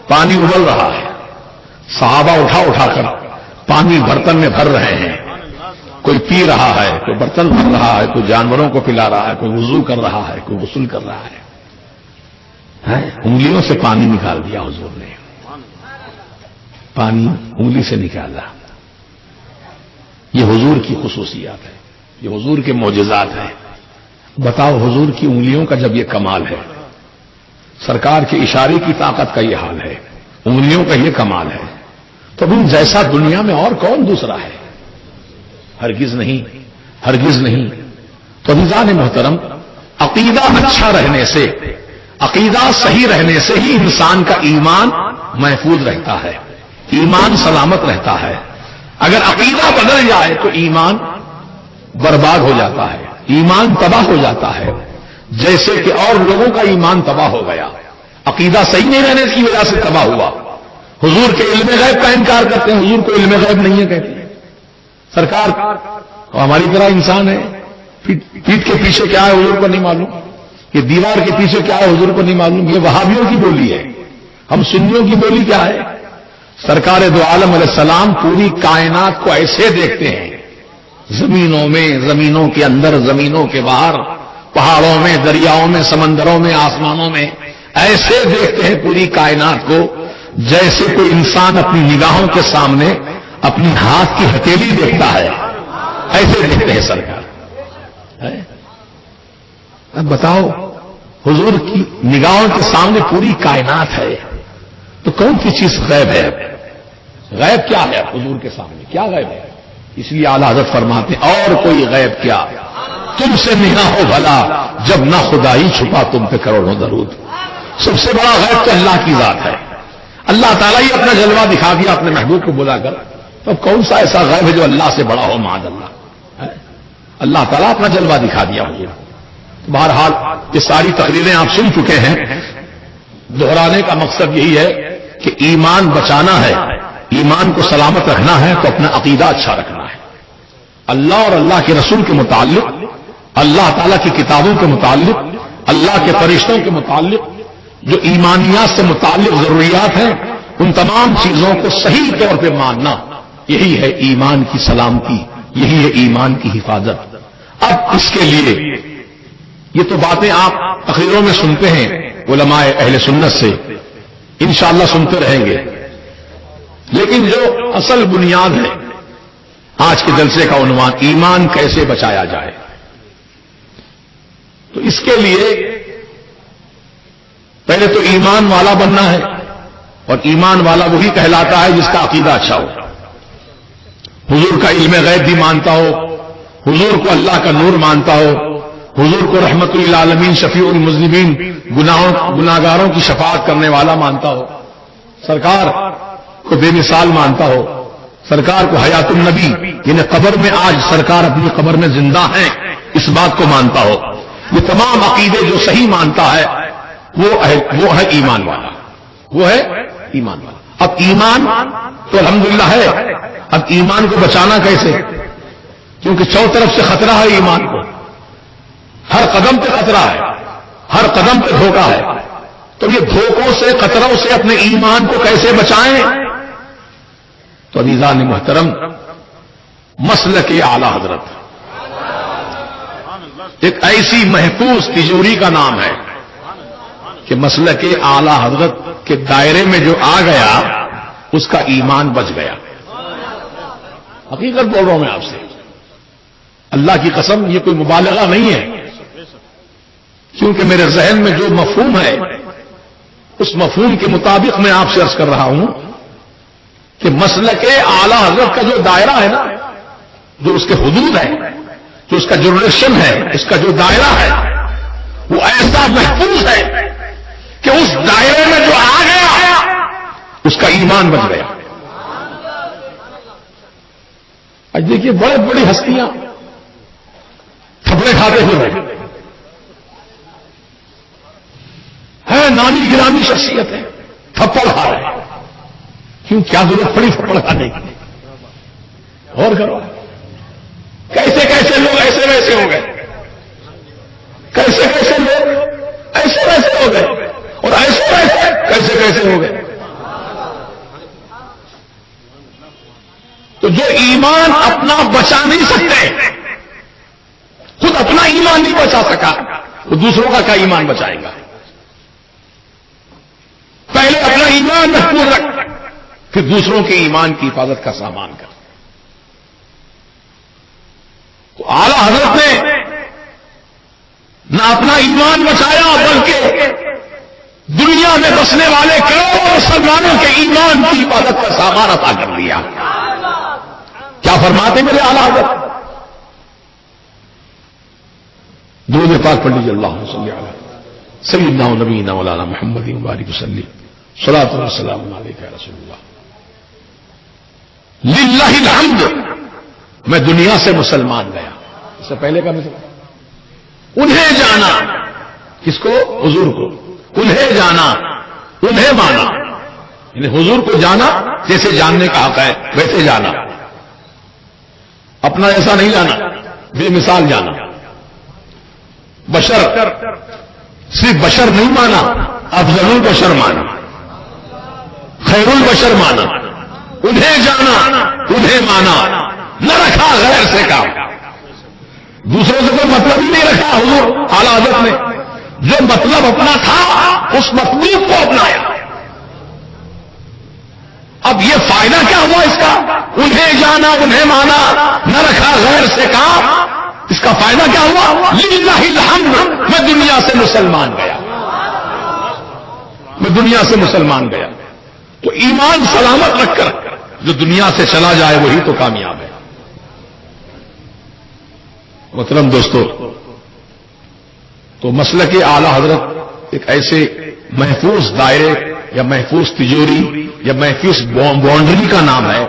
پانی ابل رہا ہے. صحابہ اٹھا کر پانی برتن میں بھر رہے ہیں. کوئی پی رہا ہے، کوئی برتن بھر رہا ہے، کوئی جانوروں کو پلا رہا ہے، کوئی وضو کر رہا ہے، کوئی غسل کر رہا ہے. انگلیوں سے پانی نکال دیا حضور نے، پانی انگلی سے نکالا. یہ حضور کی خصوصیات ہے، یہ حضور کے معجزات ہیں. بتاؤ حضور کی انگلیوں کا جب یہ کمال ہے، سرکار کے اشارے کی طاقت کا یہ حال ہے، انگلیوں کا یہ کمال ہے، تو ان جیسا دنیا میں اور کون دوسرا ہے؟ ہرگز نہیں، ہرگز نہیں. تو عزیزان محترم، عقیدہ اچھا رہنے سے، عقیدہ صحیح رہنے سے ہی انسان کا ایمان محفوظ رہتا ہے. ایمان سلامت رہتا ہے. اگر عقیدہ بدل جائے تو ایمان برباد ہو جاتا ہے، ایمان تباہ ہو جاتا ہے، جیسے کہ اور لوگوں کا ایمان تباہ ہو گیا. عقیدہ صحیح نہیں رہنے کی وجہ سے تباہ ہوا. حضور کے علم غیب کا انکار کرتے ہیں، حضور کو علم غیب نہیں ہے کہتے ہیں. سرکار ہماری طرح انسان ہے، پیٹھ کے پیچھے کیا ہے حضور کو نہیں معلوم، یہ دیوار کے پیچھے کیا ہے حضور کو نہیں معلوم. یہ وہابیوں کی بولی ہے، ہم سنیوں کی بولی کیا ہے؟ سرکار دو عالم علیہ السلام پوری کائنات کو ایسے دیکھتے ہیں، زمینوں میں، زمینوں کے اندر، زمینوں کے باہر، پہاڑوں میں، دریاؤں میں، سمندروں میں، آسمانوں میں، ایسے دیکھتے ہیں پوری کائنات کو جیسے کوئی انسان اپنی نگاہوں کے سامنے اپنی ہاتھ کی ہتھیلی دیکھتا ہے، ایسے دیکھتے ہیں سرکار. اب بتاؤ، حضور کی نگاہوں کے سامنے پوری کائنات ہے تو کون سی چیز غیب ہے؟ غیب کیا ہے حضور کے سامنے؟ کیا غیب ہے؟ اس لیے اعلیٰ حضرت فرماتے ہیں اور کوئی غیب کیا، تم سے نگاہ ہو بھلا جب نہ خدائی چھپا تم پہ کروڑوں درود. سب سے بڑا غیب تو اللہ کی ذات ہے. اللہ تعالیٰ ہی اپنا جلوہ دکھا دیا اپنے محبوب کو بلا کر، تو کون سا ایسا غیب ہے جو اللہ سے بڑا ہو؟ معاذ اللہ. اللہ تعالیٰ اپنا جلوہ دکھا دیا حضور. بہرحال یہ ساری تقریریں آپ سن چکے ہیں. دہرانے کا مقصد یہی ہے کہ ایمان بچانا ہے، ایمان کو سلامت رکھنا ہے تو اپنا عقیدہ اچھا رکھنا ہے. اللہ اور اللہ کے رسول کے متعلق، اللہ تعالیٰ کی کتابوں کے متعلق، اللہ کے فرشتوں کے متعلق جو ایمانیات سے متعلق ضروریات ہیں، ان تمام چیزوں کو صحیح طور پہ ماننا، یہی ہے ایمان کی سلامتی، یہی ہے ایمان کی حفاظت. اب اس کے لیے یہ تو باتیں آپ تقریروں میں سنتے ہیں علماء اہل سنت سے، انشاءاللہ سنتے رہیں گے، لیکن جو اصل بنیاد ہے آج کے جلسے کا عنوان ایمان کیسے بچایا جائے، تو اس کے لیے پہلے تو ایمان والا بننا ہے، اور ایمان والا وہی کہلاتا ہے جس کا عقیدہ اچھا ہو، حضور کا علم غیب بھی مانتا ہو، حضور کو اللہ کا نور مانتا ہو، حضور کو رحمت للعالمین شفیع المذنبین گناہگاروں کی شفاعت کرنے والا مانتا ہو، سرکار کو بے مثال مانتا ہو، سرکار کو حیات النبی یعنی قبر میں آج سرکار اپنی قبر میں زندہ ہیں اس بات کو مانتا ہو. یہ تمام عقیدے جو صحیح مانتا ہے وہ ہے ایمان والا، وہ ہے ایمان والا. اب ایمان تو الحمدللہ ہے، اب ایمان کو بچانا کیسے؟ کیونکہ چاروں طرف سے خطرہ ہے ایمان کو، ہر قدم پہ خطرہ ہے، ہر قدم پہ دھوکہ ہے. تو یہ دھوکوں سے، خطروں سے اپنے ایمان کو کیسے بچائیں؟ تو عزیزان محترم، مسلک اعلی حضرت ایک ایسی محفوظ تجوری کا نام ہے کہ مسلک اعلی حضرت کے دائرے میں جو آ گیا اس کا ایمان بچ گیا. حقیقت بول رہا ہوں میں آپ سے، اللہ کی قسم یہ کوئی مبالغہ نہیں ہے، کیونکہ میرے ذہن میں جو مفہوم ہے اس مفہوم کے مطابق میں آپ سے عرض کر رہا ہوں کہ مسلک اعلی حضرت کا جو دائرہ ہے نا، جو اس کے حدود ہے، جو اس کا جوریشن ہے، اس کا جو دائرہ ہے، وہ ایسا محفوظ ہے کہ اس دائرے میں جو آ گیا اس کا ایمان بچ گیا. آج دیکھیے بڑے بڑی ہستیاں تھپڑے کھاتے ہوئے ہے، نامی گرامی شخصیت ہے، تھپڑ کھا رہے ہیں. کیوں؟ کیا ضرورت پڑی تھپڑ کھانے کی؟ غور کرو، کیسے کیسے لوگ ایسے ویسے ہو گئے، کیسے کیسے لوگ ایسے ویسے ہو گئے، اور ایسے ویسے کیسے کیسے ہو گئے. تو جو ایمان اپنا بچا نہیں سکتے، خود اپنا ایمان نہیں بچا سکا، تو دوسروں کا کیا ایمان بچائے گا؟ پہلے اپنا ایمان محفوظ رکھ، پھر دوسروں کے ایمان کی حفاظت کا سامان کر. تو اعلی حضرت نے نہ اپنا ایمان بچایا بلکہ دنیا میں بسنے والے کروڑوں مسلمانوں کے ایمان کی حفاظت کا سامان عطا کر دیا. کیا فرماتے میرے اعلی حضرت؟ درود پاک پڑھ لیجیے، اللہم صلی علی سیدنا و نبینا مولانا محمد مبارک وسلم، صلاۃ و سلام علیک یا رسول اللہ. للہ الحمد، میں دنیا سے مسلمان گیا. اس سے پہلے کا مثال، انہیں جانا، کس کو؟ حضور کو. انہیں جانا، انہیں مانا، یعنی حضور کو جانا جیسے جاننے کا حق ہے ویسے جانا، اپنا ایسا نہیں جانا، بے مثال جانا. بشر، صرف بشر نہیں مانا، افضل البشر مانا، خیر البشر مانا. انہیں جانا، انہیں مانا، نہ رکھا غیر سے کام. دوسروں سے کوئی مطلب ہی نہیں رکھا حضور اعلی حضرت نے. جو مطلب اپنا تھا اس مطلوب کو اپنایا. اب یہ فائدہ کیا ہوا اس کا؟ انہیں جانا، انہیں مانا، نہ رکھا غیر سے کام. اس کا فائدہ کیا ہوا؟ للہ الحمد، میں دنیا سے مسلمان گیا، میں دنیا سے مسلمان گیا. تو ایمان سلامت رکھ کر جو دنیا سے چلا جائے وہی تو کامیاب ہے. محترم دوستو، تو مسلک اعلی حضرت ایک ایسے محفوظ دائرے یا محفوظ تجوری یا محفوظ باؤنڈری کا نام ہے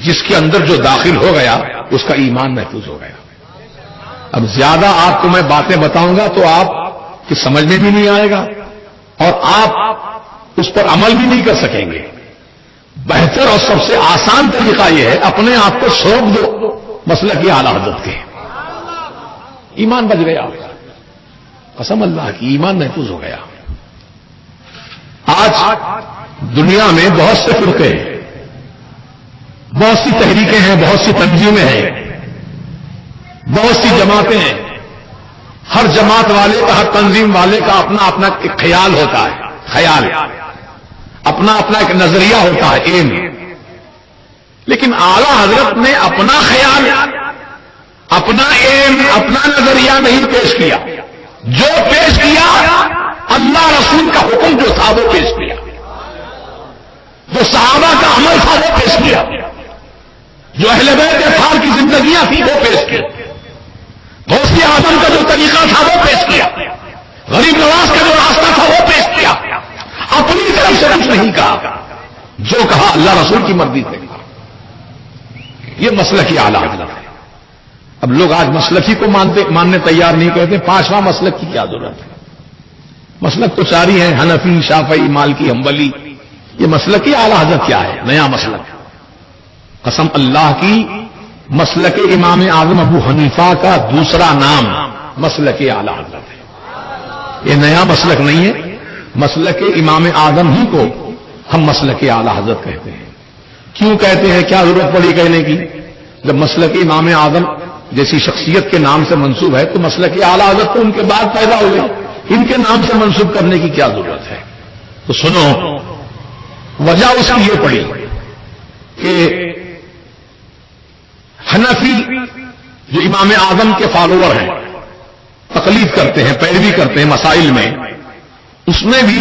جس کے اندر جو داخل ہو گیا اس کا ایمان محفوظ ہو گیا. اب زیادہ آپ کو میں باتیں بتاؤں گا تو آپ کی سمجھ میں بھی نہیں آئے گا اور آپ اس پر عمل بھی نہیں کر سکیں گے. بہتر اور سب سے آسان طریقہ یہ ہے اپنے آپ کو سونپ دو مسلک اعلی حضرت کے، ایمان بچ گیا. قسم اللہ کی ایمان محفوظ ہو گیا. آج دنیا میں بہت سے فرقے ہیں، بہت سی تحریکیں ہیں، بہت سی تنظیمیں ہیں، بہت سی جماعتیں ہیں. ہر جماعت والے کا، ہر تنظیم والے کا اپنا اپنا ایک خیال ہوتا ہے، خیال، اپنا اپنا ایک نظریہ ہوتا ہے، ایم. لیکن اعلی حضرت نے اپنا خیال، اپنا ایم، اپنا نظریہ نہیں پیش کیا. جو پیش کیا اللہ رسول کا حکم جو تھا وہ پیش کیا، جو صحابہ کا عمل تھا وہ پیش کیا، جو اہل بیت اطہار کی زندگیاں تھیں وہ پیش کی، غوث اعظم کا جو طریقہ تھا وہ پیش کیا، غریب نواز کا جو راستہ تھا وہ پیش کیا. اپنی طرف سے کچھ نہیں کہا، جو کہا اللہ رسول کی مرضی سے. یہ مسلک اعلی حضرت ہے. اب لوگ آج مسلکی کو ماننے تیار نہیں کہتے. پانچواں مسلک کی کیا ضرورت ہے؟ مسلک تو چار ہی ہیں، حنفی، شافعی، مالکی، حنبلی. یہ مسلک اعلی حضرت کیا ہے؟ نیا مسلک. قسم اللہ کی، مسلک امام اعظم ابو حنیفہ کا دوسرا نام مسلک اعلی حضرت ہے. یہ نیا مسلک نہیں ہے. مسلک امام اعظم ہی کو ہم مسلک اعلی حضرت کہتے ہیں. کیوں کہتے ہیں؟ کیا ضرورت پڑی کہنے کی؟ جب مسلک امام اعظم جیسی شخصیت کے نام سے منسوب ہے تو مسلک اعلی حضرت تو ان کے بعد پیدا ہو گئے، ان کے نام سے منسوب کرنے کی کیا ضرورت ہے؟ تو سنو، وجہ اس کی یہ پڑی کہ حنفی جو امام اعظم کے فالوور ہیں، تقلید کرتے ہیں، پیروی کرتے ہیں مسائل میں، اس میں بھی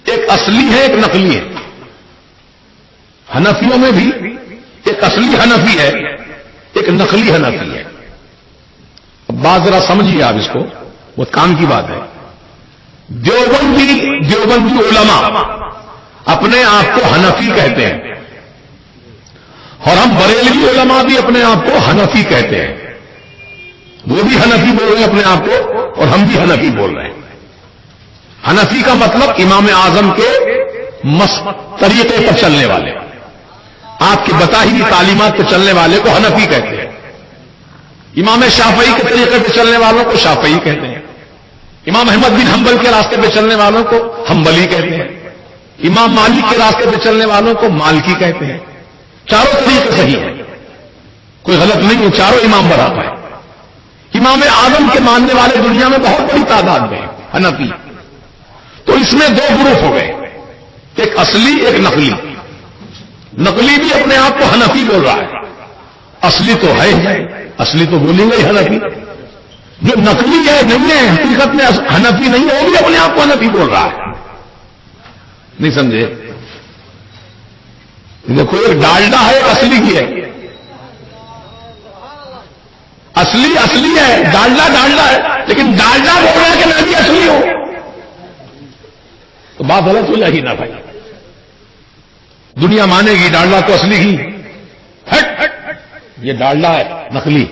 ایک اصلی ہے ایک نقلی ہے. حنفیوں میں بھی ایک اصلی حنفی ہے ایک نقلی حنفی ہے. اب بات ذرا سمجھیے آپ اس کو، وہ کام کی بات ہے. دیوبندی علماء اپنے آپ کو حنفی کہتے ہیں اور ہم بریلوی علماء بھی اپنے آپ کو حنفی کہتے ہیں. وہ بھی حنفی بول رہے ہیں اپنے آپ کو اور ہم بھی حنفی بول رہے ہیں. حنفی کا مطلب امام اعظم کے طریقے پر چلنے والے، آپ کی بتائی ہوئی تعلیمات پہ چلنے والے کو حنفی کہتے ہیں. امام شافعی کے طریقے پہ چلنے والوں کو شافعی کہتے ہیں. امام احمد بن حنبل کے راستے پہ چلنے والوں کو حنبلی کہتے ہیں. امام مالک کے راستے پہ چلنے والوں کو مالکی کہتے ہیں. چاروں طریقے صحیح ہیں، کوئی غلط نہیں ہے، چاروں امام برابر ہیں. امام اعظم کے ماننے والے دنیا میں بہت بڑی تعداد میں ہیں حنفی. تو اس میں دو گروپ ہو گئے، ایک اصلی ایک نقلی. نقلی بھی اپنے آپ کو حنفی بول رہا ہے، اصلی تو ہے ہی، اصلی تو بولیں گے ہی حنفی. جو نقلی ہے نہیں ہے، حقیقت میں حنفی نہیں ہے، وہ بھی اپنے آپ کو حنفی بول رہا ہے. نہیں سمجھے؟ دیکھو، ایک ڈالڈا ہے ایک اصلی کی ہے. اصلی ہے، ڈالڈا ہے، لیکن ڈالڈا بول رہا ہے کہ میں بھی اصلی ہوں، تو بات غلط ہو جائے گی نا بھائی. دنیا مانے گی ڈالڈا تو اصلی ہی، یہ ڈالڈا ہے نقلی،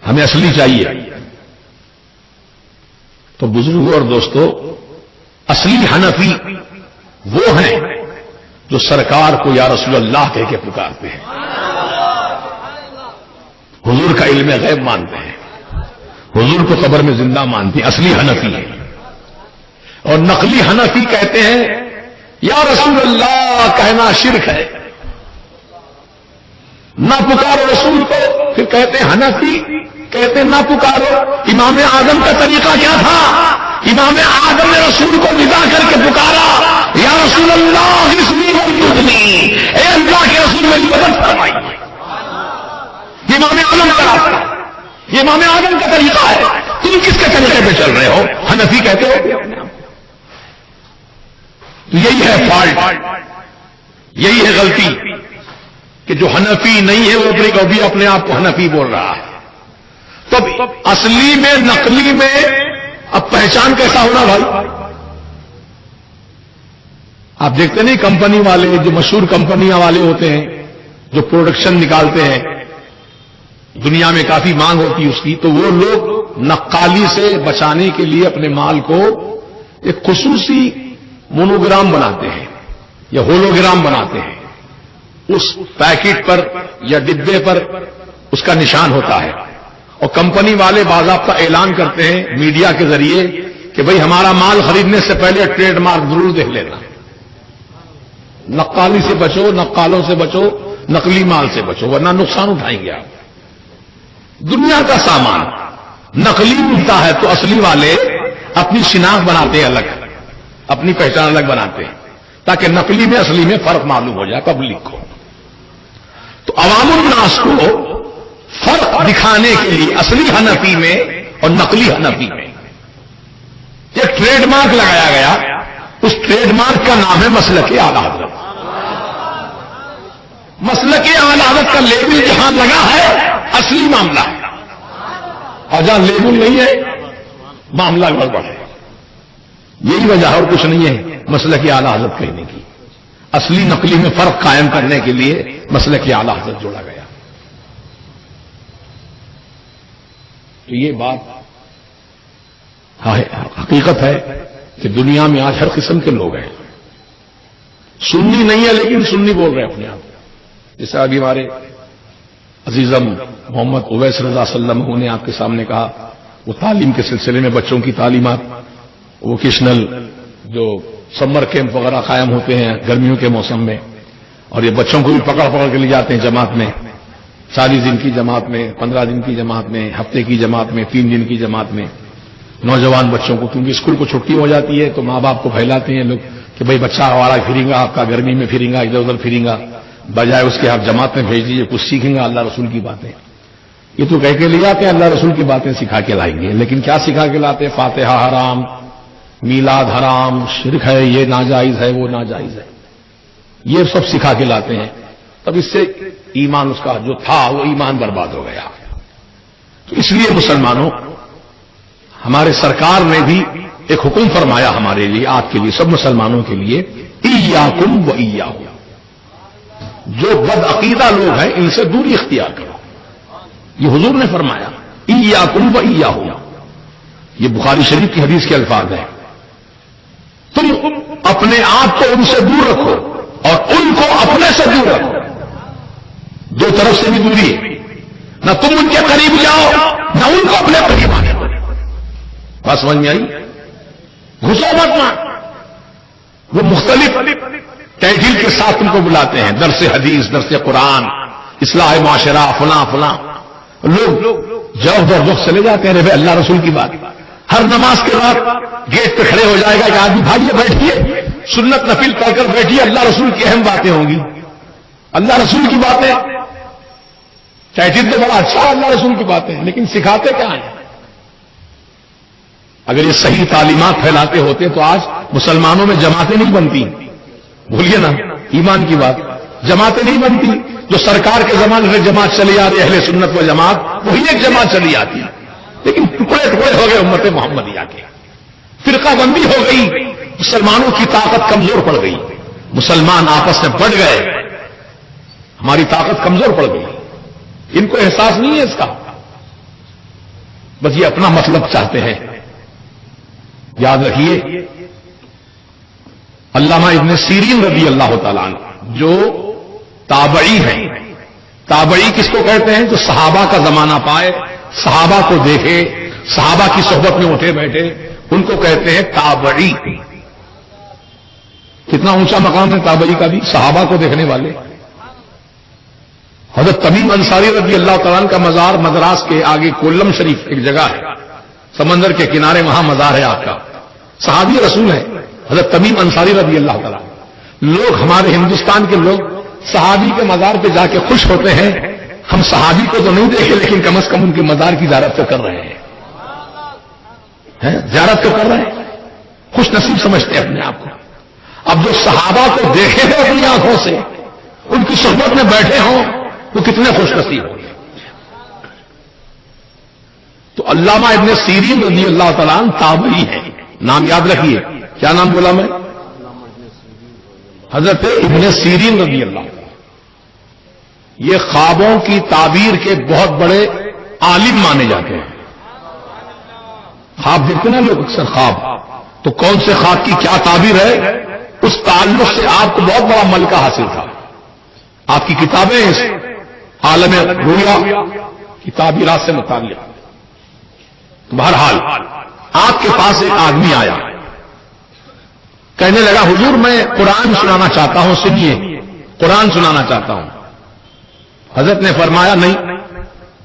ہمیں اصلی چاہیے. تو بزرگوں اور دوستو، اصلی حنفی وہ ہیں جو سرکار کو یا رسول اللہ کہہ کے پکارتے ہیں، حضور کا علم غیب مانتے ہیں، حضور کو قبر میں زندہ مانتے ہیں، اصلی حنفی ہے. اور نقلی حنفی کہتے ہیں یا رسول اللہ کہنا شرک ہے، نہ پکارو رسول کو، پھر کہتے ہیں حنفی، کہتے ہیں نہ پکارو. امام اعظم کا طریقہ کیا تھا؟ امام اعظم نے رسول کو ندا کر کے پکارا، یا رسول اللہ اسمی وجدنی، اے اللہ کے رسول میری مدد فرمائیے. یہ امام اعظم کا راستہ، یہ امام اعظم کا طریقہ ہے. تم کس کے طریقے پہ چل رہے ہو؟ حنفی کہتے ہو. تو یہی ہے فالٹ، یہی ہے غلطی کہ جو حنفی نہیں ہے وہ بھی اپنے آپ کو حنفی بول رہا ہے. تو اصلی میں نقلی میں اب پہچان کیسا ہونا بھائی؟ آپ دیکھتے نہیں کمپنی والے، جو مشہور کمپنیاں والے ہوتے ہیں جو پروڈکشن نکالتے ہیں، دنیا میں کافی مانگ ہوتی ہے اس کی، تو وہ لوگ نقالی سے بچانے کے لیے اپنے مال کو ایک خصوصی مونوگرام بناتے ہیں یا ہولوگرام بناتے ہیں. اس پیکٹ پر یا ڈبے پر اس کا نشان ہوتا ہے، اور کمپنی والے باضابطہ اعلان کرتے ہیں میڈیا کے ذریعے کہ بھئی ہمارا مال خریدنے سے پہلے ٹریڈ مارک ضرور دیکھ لینا. نقالی سے بچو، نقالوں سے بچو، نقلی مال سے بچو، ورنہ نقصان اٹھائیں گے آپ. دنیا کا سامان نقلی ملتا ہے تو اصلی والے اپنی شناخت بناتے ہیں الگ، اپنی پہچان الگ بناتے ہیں تاکہ نقلی میں اصلی میں فرق معلوم ہو جائے پبلک کو. تو عوام الناس کو فرق دکھانے کے لیے اصلی حنفی میں اور نقلی حنفی میں ایک ٹریڈ مارک لگایا گیا. اس ٹریڈ مارک کا نام ہے مسلک اعلی حضرت. مسلک اعلی حضرت کا لیبل جہاں لگا ہے اصلی معاملہ ہے، اور جہاں لیبل نہیں ہے معاملہ گڑبڑ ہے. یہی وجہ اور کچھ نہیں ہے مسلک اعلی حضرت کہنے کی. اصلی نقلی میں فرق قائم کرنے کے لیے مسلک اعلی حضرت جوڑا گیا. تو یہ بات حقیقت ہے کہ دنیا میں آج ہر قسم کے لوگ ہیں. سنی نہیں ہے لیکن سنی بول رہے ہیں اپنے آپ. جیسے ابھی ہمارے عزیزم محمد اویس رضا صلی اللہ علیہ وسلم نے آپ کے سامنے کہا، وہ تعلیم کے سلسلے میں بچوں کی تعلیمات، ووکیشنل جو سمر کیمپ وغیرہ قائم ہوتے ہیں گرمیوں کے موسم میں، اور یہ بچوں کو بھی پکڑ کے لے جاتے ہیں جماعت میں، 40 دن کی جماعت میں، 15 دن کی جماعت میں، ہفتے کی جماعت میں، 3 دن کی جماعت میں. نوجوان بچوں کو، کیونکہ اسکول کو چھٹی ہو جاتی ہے تو ماں باپ کو پھیلاتے ہیں لوگ کہ بھئی بچہ ہمارا پھریں گا، آپ کا گرمی میں پھریں گا، ادھر ادھر پھریں گا، بجائے اس کے آپ جماعت میں بھیج دیجیے، کچھ سیکھیں گا اللہ رسول کی باتیں. یہ تو کہہ کے لے جاتے ہیں اللہ رسول کی باتیں سکھا کے لائیں گے، لیکن کیا سکھا کے لاتے ہیں؟ فاتحہ حرام، میلاد حرام، شرک ہے، یہ ناجائز ہے، وہ ناجائز ہے، یہ سب سکھا کے لاتے ہیں. تب اس سے ایمان اس کا جو تھا وہ ایمان برباد ہو گیا. تو اس لیے مسلمانوں، ہمارے سرکار نے بھی ایک حکم فرمایا ہمارے لیے، آپ کے لیے، سب مسلمانوں کے لیے، ایاکم و ایاہم، جو بد عقیدہ لوگ ہیں ان سے دوری اختیار کرو. یہ حضور نے فرمایا ایاکم و ایاہم. یہ بخاری شریف کی حدیث کے الفاظ ہیں. تم اپنے آپ کو ان سے دور رکھو اور ان کو اپنے سے دور رکھو. دو طرف سے بھی دوری ہے، نہ تم ان کے قریب جاؤ نہ ان کو اپنے قریب آنے دو. بات سمجھ میں آئی؟ گھسو مت مان. وہ مختلف ٹائٹل کے ساتھ تم کو بلاتے ہیں، درس حدیث، درس قرآن، اصلاح معاشرہ، فلاں فلاں. لوگ جوق در وقت چلے جاتے ہیں. اللہ رسول کی بات ہر نماز کے بعد گیٹ پہ کھڑے ہو جائے گا کہ آدمی بھاگیے بیٹھیے، سنت نفل پڑھ کر بیٹھیے، اللہ رسول کی اہم باتیں ہوں گی. اللہ رسول کی باتیں، ٹائٹل تو بڑا اچھا ہے اللہ رسول کی باتیں، لیکن سکھاتے کیا ہیں؟ اگر یہ صحیح تعلیمات پھیلاتے ہوتے تو آج مسلمانوں میں جماعتیں نہیں بنتی. بھولیے نا ایمان کی بات، جماعتیں نہیں بنتی. جو سرکار کے زمانے سے جماعت چلی آ رہی اہل سنت و جماعت، وہی ایک جماعت چلی آتی ہے، لیکن ٹکڑے ٹکڑے ہو گئے امت محمدیہ کے. فرقہ بندی ہو گئی، مسلمانوں کی طاقت کمزور پڑ گئی. مسلمان آپس میں بڑھ گئے، ہماری طاقت کمزور پڑ گئی. ان کو احساس نہیں ہے اس کا، بس یہ اپنا مطلب چاہتے ہیں. یاد رکھیے علامہ ابن سیرین رضی اللہ تعالیٰ عنہ جو تابعی ہیں، تابعی کس کو کہتے ہیں؟ جو صحابہ کا زمانہ پائے، صحابہ کو دیکھے، صحابہ کی صحبت میں اٹھے بیٹھے، ان کو کہتے ہیں تابعی. کتنا اونچا مقام ہے تابعی کا بھی، صحابہ کو دیکھنے والے. حضرت تمیم انصاری رضی اللہ تعالیٰ عنہ کا مزار مدراس کے آگے کولم شریف ایک جگہ ہے، سمندر کے کنارے، وہاں مزار ہے آپ کا. صحابی رسول ہے حضرت تمیم انصاری رضی اللہ تعالیٰ عنہ. لوگ، ہمارے ہندوستان کے لوگ صحابی کے مزار پہ جا کے خوش ہوتے ہیں. ہم صحابی کو تو نہیں دیکھے لیکن کم از کم ان کے مزار کی زیارت تو کر رہے ہیں، زیارت تو کر رہے ہیں، خوش نصیب سمجھتے ہیں اپنے آپ کو. اب جو صحابہ کو دیکھے ہیں اپنی آنکھوں سے، ان کی صحبت میں بیٹھے ہوں، وہ کتنے خوش نصیب ہوں گے. تو علامہ ابن سیرین رضی اللہ تعالیٰ عنہ تابعی ہیں. نام یاد رکھیے، کیا نام بولا میں؟ حضرت ابن سیرین رضی اللہ تعالیٰ. یہ خوابوں کی تعبیر کے بہت بڑے عالم مانے جاتے ہیں. خواب دیکھتے نا لوگ اکثر خواب، تو کون سے خواب کی کیا تعبیر ہے، اس تعلق سے آپ کو بہت بڑا ملکہ حاصل تھا. آپ کی کتابیں اس عالم رویا کی تعبیرات سے متعلق. بہرحال آپ کے پاس ایک آدمی آیا، کہنے لگا حضور میں قرآن سنانا چاہتا ہوں، سنیے قرآن سنانا چاہتا ہوں. حضرت نے فرمایا نہیں،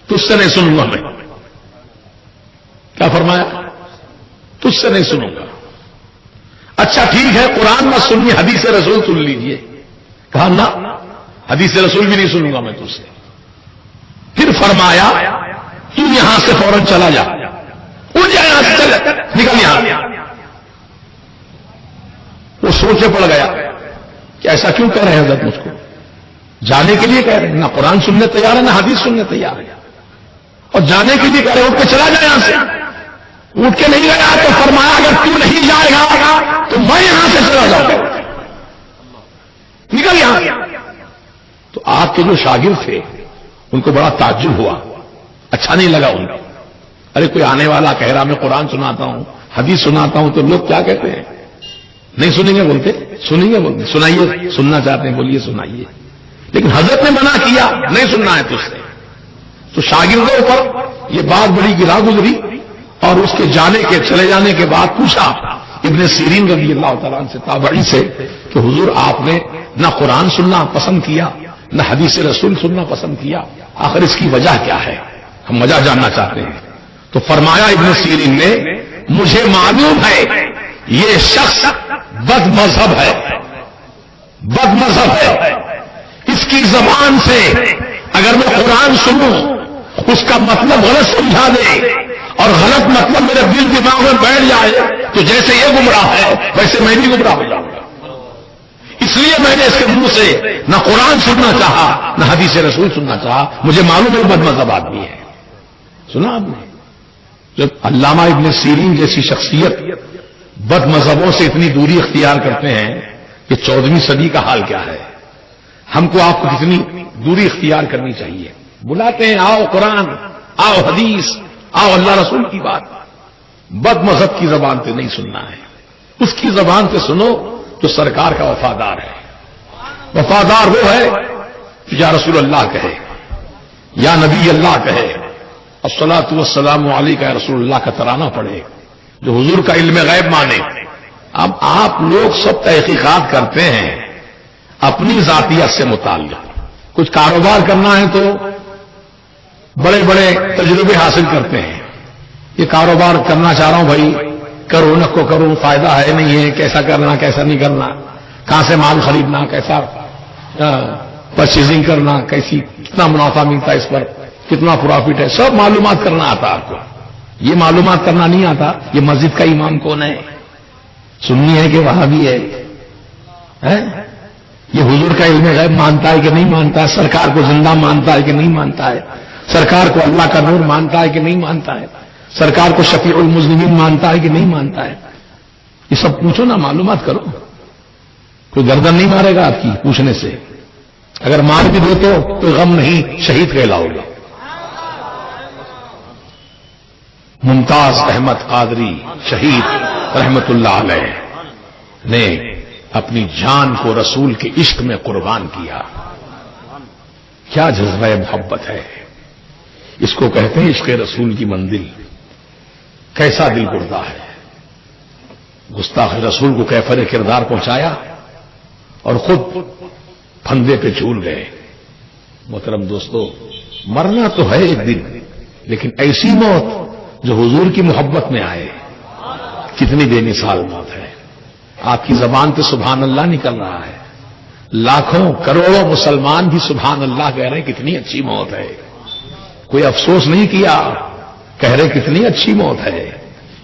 تجھ سے نہیں سنوں گا میں. کیا فرمایا؟ تجھ سے نہیں سنوں گا. اچھا ٹھیک ہے، قرآن مت سنیے، حدیث رسول سن لیجئے. کہا نہ، حدیث رسول بھی نہیں سنوں گا میں تجھ سے. پھر فرمایا تو یہاں سے فوراً چلا جا، اٹھ جا یہاں سے، چل نکل یہاں. وہ سوچے پڑ گیا کہ ایسا کیوں کہہ رہے ہیں حضرت مجھ کو؟ جانے کے لیے کہہ رہے ہیں، نہ قرآن سننے تیار ہے نہ حدیث سننے تیار ہے، اور جانے کے لیے کہہ رہے اٹھ کے چلا جا یہاں سے. اٹھ کے نہیں گیا تو فرمایا اگر تو نہیں جائے گا تو میں یہاں سے چلا جاؤں گا، نکل یہاں. تو آپ کے جو شاگرد تھے ان کو بڑا تعجب ہوا، اچھا نہیں لگا ان کو. ارے کوئی آنے والا کہہ رہا میں قرآن سناتا ہوں، حدیث سناتا ہوں، تو لوگ کیا کہتے ہیں؟ نہیں سنیں گے بولتے، سنیں گے بولتے. سنائیے، سننا چاہتے ہیں بولیے سنائیے. لیکن حضرت نے منع کیا، نہیں سننا ہے تجھ سے. تو شاگردوں پر یہ بات بڑی گرا گزری، اور اس کے جانے کے، چلے جانے کے بعد پوچھا ابن سیرین رضی اللہ تعالیٰ عنہ سے، تابعی سے، کہ حضور آپ نے نہ قرآن سننا پسند کیا نہ حدیث رسول سننا پسند کیا، آخر اس کی وجہ کیا ہے؟ ہم وجہ جاننا چاہتے ہیں. تو فرمایا ابن سیرین نے، مجھے معلوم ہے یہ شخص بد مذہب ہے، بد مذہب ہے. اس کی زبان سے اگر میں قرآن سنوں اس کا مطلب غلط سمجھا دے اور غلط مطلب میرے دل دماغ میں بیٹھ جائے تو جیسے یہ گمراہ ہے ویسے میں بھی گمراہ ہو جاؤں گا. اس لیے میں نے اس کے منہ سے نہ قرآن سننا چاہا نہ حدیث رسول سننا چاہا. مجھے معلوم ہے بد مذہب آدمی ہے. سنا آپ نے؟ جب علامہ ابن سیرین جیسی شخصیت بد مذہبوں سے اتنی دوری اختیار کرتے ہیں کہ 14ویں صدی کا حال کیا ہے. ہم کو آپ کو کتنی دوری اختیار کرنی چاہیے. بلاتے ہیں آؤ قرآن، آؤ حدیث، آؤ اللہ رسول کی بات. بد مذہب کی زبان سے نہیں سننا ہے، اس کی زبان سے سنو جو سرکار کا وفادار ہے. وفادار وہ ہے یا رسول اللہ کہے، یا نبی اللہ کہے، الصلاۃ والسلام علیکہ یا رسول اللہ کا ترانہ پڑھے، جو حضور کا علم غیب مانے. اب آپ لوگ سب تحقیقات کرتے ہیں اپنی ذاتیت سے متعلق. کچھ کاروبار کرنا ہے تو بڑے بڑے تجربے حاصل کرتے ہیں. یہ کاروبار کرنا چاہ رہا ہوں بھائی، کروں نہ کو کروں، فائدہ ہے نہیں ہے، کیسا کرنا کیسا نہیں کرنا، کہاں سے مال خریدنا، کیسا پرچیزنگ کرنا، کیسی کتنا منافع ملتا ہے اس پر، کتنا پروفٹ ہے، سب معلومات کرنا آتا آپ کو. یہ معلومات کرنا نہیں آتا یہ مسجد کا امام کون ہے، سنی ہے کہ وہاں بھی ہے، یہ حضور کا علم غیب مانتا ہے کہ نہیں مانتا ہے، سرکار کو زندہ مانتا ہے کہ نہیں مانتا ہے، سرکار کو اللہ کا نور مانتا ہے کہ نہیں مانتا ہے، سرکار کو شفیع المذنبین مانتا ہے کہ نہیں مانتا ہے. یہ سب پوچھو نا، معلومات کرو. کوئی گردن نہیں مارے گا آپ کی پوچھنے سے. اگر مار بھی دو تو کوئی غم نہیں، شہید کہلاؤ گے. ممتاز احمد قادری شہید رحمت اللہ علیہ نے اپنی جان کو رسول کے عشق میں قربان کیا. کیا جذبہ محبت ہے، اس کو کہتے ہیں عشق رسول کی منزل. کیسا دل گردہ ہے. گستاخ رسول کو کیفر کردار پہنچایا اور خود پھندے پہ جھول گئے. محترم دوستو، مرنا تو ہے ایک دن، لیکن ایسی موت جو حضور کی محبت میں آئے، کتنی بے مثال موت ہے. آپ کی زبان پہ سبحان اللہ نکل رہا ہے، لاکھوں کروڑوں مسلمان بھی سبحان اللہ کہہ رہے ہیں، کتنی اچھی موت ہے. کوئی افسوس نہیں کیا، کہہ رہے کتنی اچھی موت ہے.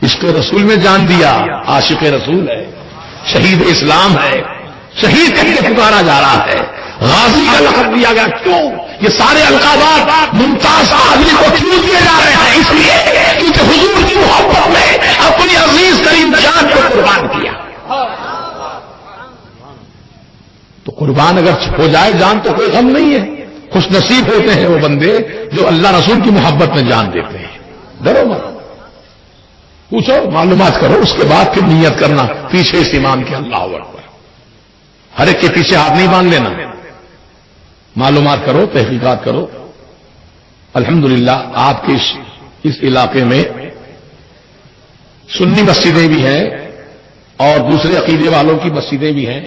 عشق رسول میں جان دیا، عاشق رسول ہے، شہید اسلام ہے، شہید کہہ کے پکارا جا رہا ہے. غازی کا لقب دیا گیا. کیوں یہ سارے القابات ممتاز آدمی کو کیوں دیے جا رہے ہیں؟ اس لیے کیونکہ حضور کی محبت میں اپنی عزیز ترین جان کو قربان کیا. تو قربان اگر ہو جائے جان تو کوئی غم نہیں ہے. خوش نصیب ہوتے ہیں وہ بندے جو اللہ رسول کی محبت میں جان دیتے ہیں. ڈرو مت، پوچھو، معلومات کرو، اس کے بعد پھر نیت کرنا پیچھے اس ایمان کے. اللہ اکبر. ہر ایک کے پیچھے ہاتھ نہیں باندھ لینا، معلومات کرو، تحقیقات کرو. الحمدللہ آپ کے اس علاقے میں سنی مسجدیں بھی ہیں اور دوسرے عقیدے والوں کی مسجدیں بھی ہیں.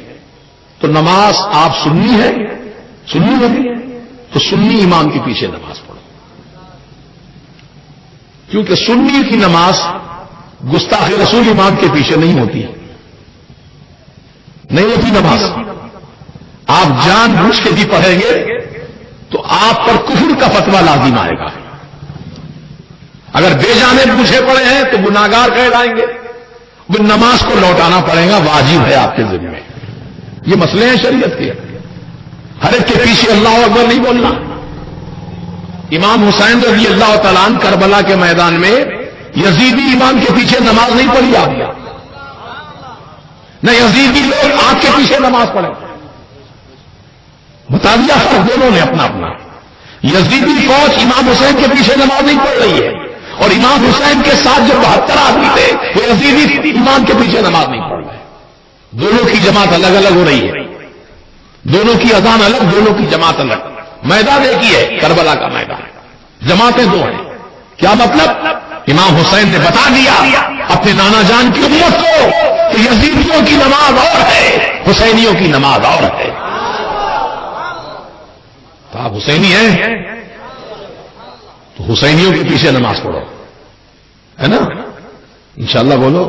تو نماز آپ سنی ہے، سنی ہے تو سنی امام کے پیچھے نماز پڑھو. کیونکہ سنی کی نماز گستاخ رسول امام کے پیچھے نہیں ہوتی، نہیں ہوتی نماز. آپ جان بوجھ کے بھی پڑھیں گے تو آپ پر کفر کا فتویٰ لازم آئے گا. اگر بے جانے بوجھے پڑے ہیں تو گناہگار کہہ جائیں گے. وہ نماز کو لوٹانا پڑے گا، واجب ہے آپ کے ذمہ. یہ مسئلے ہیں شریعت کے. ہر ایک کے پیچھے اللہ اکبر نہیں بولنا. امام حسین رضی اللہ تعالیٰ عنہ کربلا کے میدان میں یزیدی امام کے پیچھے نماز نہیں پڑھی آپ نے، نہ یزیدی لوگ آپ کے پیچھے نماز پڑھے. بتا دیا فرق دونوں نے اپنا اپنا. یزیدی فوج امام حسین کے پیچھے نماز نہیں پڑھ رہی ہے، اور امام حسین کے ساتھ جو 72 آدمی تھے وہ یزیدی امام کے پیچھے نماز نہیں پڑھ رہے. دونوں کی جماعت الگ الگ ہو رہی ہے، دونوں کی اذان الگ، دونوں کی جماعت الگ. میدان ایک ہی ہے، کربلا کا میدان. جماعتیں دو ہیں. کیا مطلب؟ امام حسین نے بتا دیا اپنے نانا جان کی امت کو کہ یزیدیوں کی نماز اور ہے، حسینیوں کی نماز اور ہے. تو آپ حسینی ہیں تو حسینیوں کے پیچھے نماز پڑھو، ہے نا؟ انشاءاللہ بولو.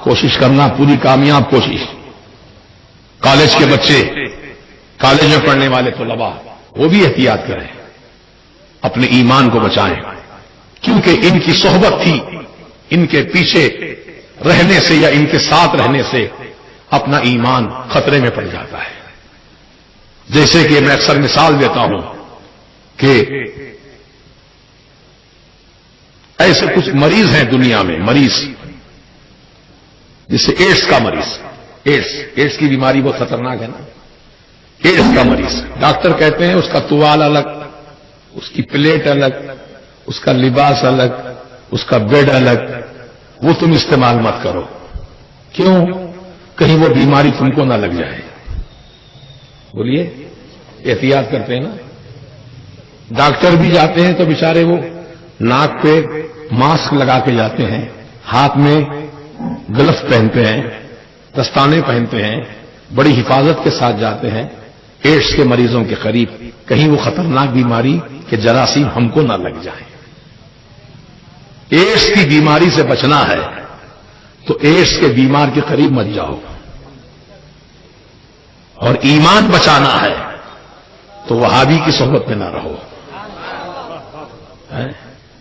کوشش کرنا، پوری کامیاب کوشش. کالج کے بچے، کالج میں پڑھنے والے طلباء، وہ بھی احتیاط کریں، اپنے ایمان کو بچائیں. کیونکہ ان کی صحبت تھی، ان کے پیچھے رہنے سے یا ان کے ساتھ رہنے سے اپنا ایمان خطرے میں پڑ جاتا ہے. جیسے کہ میں اکثر مثال دیتا ہوں کہ ایسے کچھ مریض ہیں دنیا میں، مریض جیسے ایڈس کا مریض. ایڈس کی بیماری بہت خطرناک ہے نا. ایڈس کا مریض، ڈاکٹر کہتے ہیں اس کا توال الگ، اس کی پلیٹ الگ، اس کا لباس الگ، اس کا بیڈ الگ، وہ تم استعمال مت کرو. کیوں؟ کہیں وہ بیماری تم کو نہ لگ جائے. بولیے، احتیاط کرتے ہیں نا. ڈاکٹر بھی جاتے ہیں تو بیچارے وہ ناک پہ ماسک لگا کے جاتے ہیں، ہاتھ میں گلف پہنتے ہیں، دستانے پہنتے ہیں، بڑی حفاظت کے ساتھ جاتے ہیں ایڈس کے مریضوں کے قریب، کہیں وہ خطرناک بیماری کے جراثیم ہم کو نہ لگ جائیں. ایڈس کی بیماری سے بچنا ہے تو ایڈس کے بیمار کے قریب مت جاؤ، اور ایمان بچانا ہے تو وہابی کی صحبت میں نہ رہو،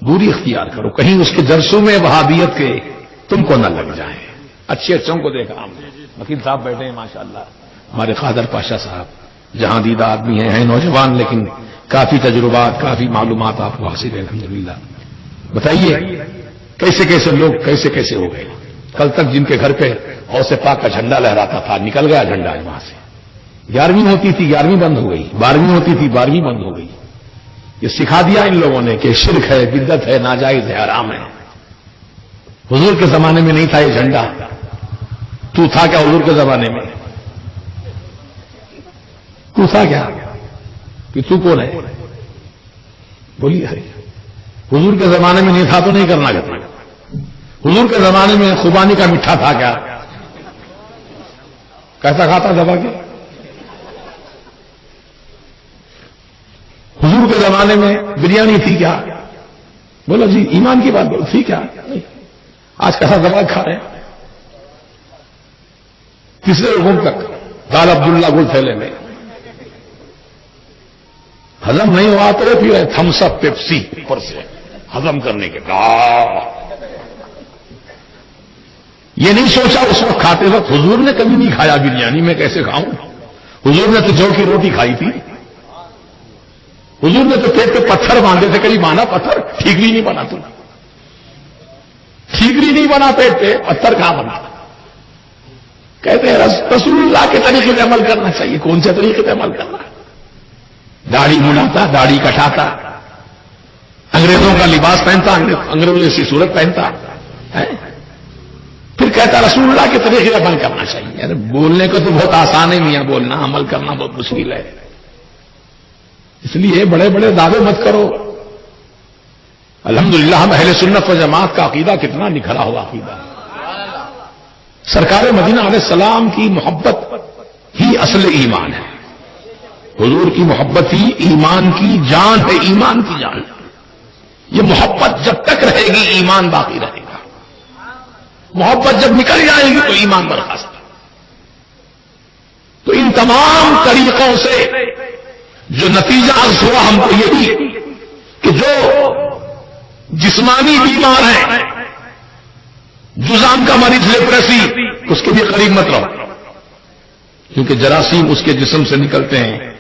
دوری اختیار کرو، کہیں اس کے جرسوں میں وہابیت کے تم کو نہ لگ جائیں. اچھے اچھوں کو دیکھا ہم نے. وکیل صاحب بیٹھے ہیں ماشاءاللہ، ہمارے قادر پاشا صاحب جہاں دیدہ آدمی ہیں نوجوان، لیکن کافی تجربات، کافی معلومات آپ کو حاصل ہیں الحمدللہ. بتائیے کیسے کیسے لوگ کیسے کیسے ہو گئے. کل تک جن کے گھر پہ غوث پاک کا جھنڈا لہراتا تھا، نکل گیا جھنڈا وہاں سے. 11ویں ہوتی تھی 11ویں بند ہو گئی، 12ویں ہوتی تھی 12ویں بند ہو گئی. یہ سکھا دیا ان لوگوں نے کہ شرک ہے، بدعت ہے، ناجائز ہے، حرام ہے. حضور کے زمانے میں نہیں تھا یہ جھنڈا. تو تھا کیا حضور کے زمانے میں؟ تو تھا کیا؟ کہ تو کون ہے؟ بولیے. حضور کے زمانے میں نہیں تھا تو نہیں کرنا چاہتا. حضور کے زمانے میں خوبانی کا میٹھا تھا کیا؟ کیسا کھاتا دبا کے؟ حضور کے زمانے میں بریانی تھی کیا؟ بولو جی ایمان کی بات بولو، تھی کیا؟ آج کیسا دبا کھا رہے ہیں. تیسرے حکم تک دال عبداللہ گل تھیلے میں ہضم نہیں ہوا تو پھر تھمس اپ پیپسی اوپر سے ہضم کرنے کے بعد یہ نہیں سوچا اس وقت کھاتے وقت حضور نے کبھی نہیں کھایا بریانی، میں کیسے کھاؤں؟ حضور نے تو جو کی روٹی کھائی تھی. حضور نے تو پیٹ پہ پتھر باندھے تھے. کبھی مانا پتھر؟ ٹھیکری نہیں بنا. تو ٹھیکری نہیں بنا پیٹ پہ، پتھر کہاں بنا؟ کہتے ہیں رسول اللہ کے طریقے سے عمل کرنا چاہیے. کون سے طریقے سے عمل کرنا؟ داڑھی منڈاتا، داڑھی کٹاتا، انگریزوں کا لباس پہنتا، انگریزوں جیسی صورت پہنتا ہے. پھر کہتا رسول اللہ کے طریقے سے عمل کرنا چاہیے. ارے بولنے کو تو بہت آسان ہے میاں، بولنا، عمل کرنا بہت مشکل ہے. اس لیے بڑے بڑے دعوے مت کرو. الحمدللہ ہم اہل سنت و جماعت کا عقیدہ کتنا نکھرا ہوا عقیدہ. سرکار مدینہ علیہ السلام کی محبت ہی اصل ایمان ہے. حضور کی محبت ہی ایمان کی جان ہے، ایمان کی جان. یہ محبت جب تک رہے گی ایمان باقی رہے گا. محبت جب نکل جائے گی تو ایمان برخاست. تو ان تمام طریقوں سے جو نتیجہ ہوا ہم کو یہی کہ جو جسمانی بیمار ہیں، جذام کا مریض لیپریسی، اس کے بھی قریب مت رہو، کیونکہ جراثیم اس کے جسم سے نکلتے ہیں.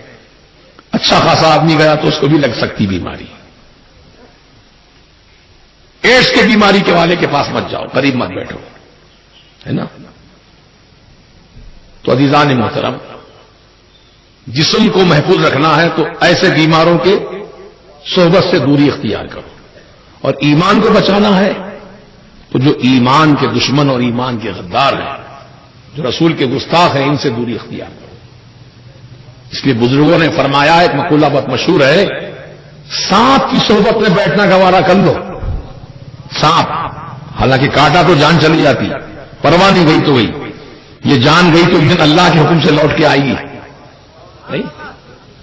اچھا خاصا آدمی گیا تو اس کو بھی لگ سکتی بیماری. ایڈس کے بیماری کے والے کے پاس مت جاؤ، قریب مت بیٹھو، ہے نا. تو عزیزان محترم، جسم کو محفوظ رکھنا ہے تو ایسے بیماروں کے صحبت سے دوری اختیار کرو. اور ایمان کو بچانا ہے تو جو ایمان کے دشمن اور ایمان کے غدار ہیں، جو رسول کے گستاخ ہیں، ان سے دوری اختیار کرو. اس لیے بزرگوں نے فرمایا، ایک مقولہ بہت مشہور ہے، سانپ کی صحبت میں بیٹھنا گوارا کر لو. سانپ حالانکہ کاٹا تو جان چلی جاتی، پرواہ نہیں، گئی تو گئی. یہ جان گئی تو ایک دن اللہ کے حکم سے لوٹ کے آئے گی.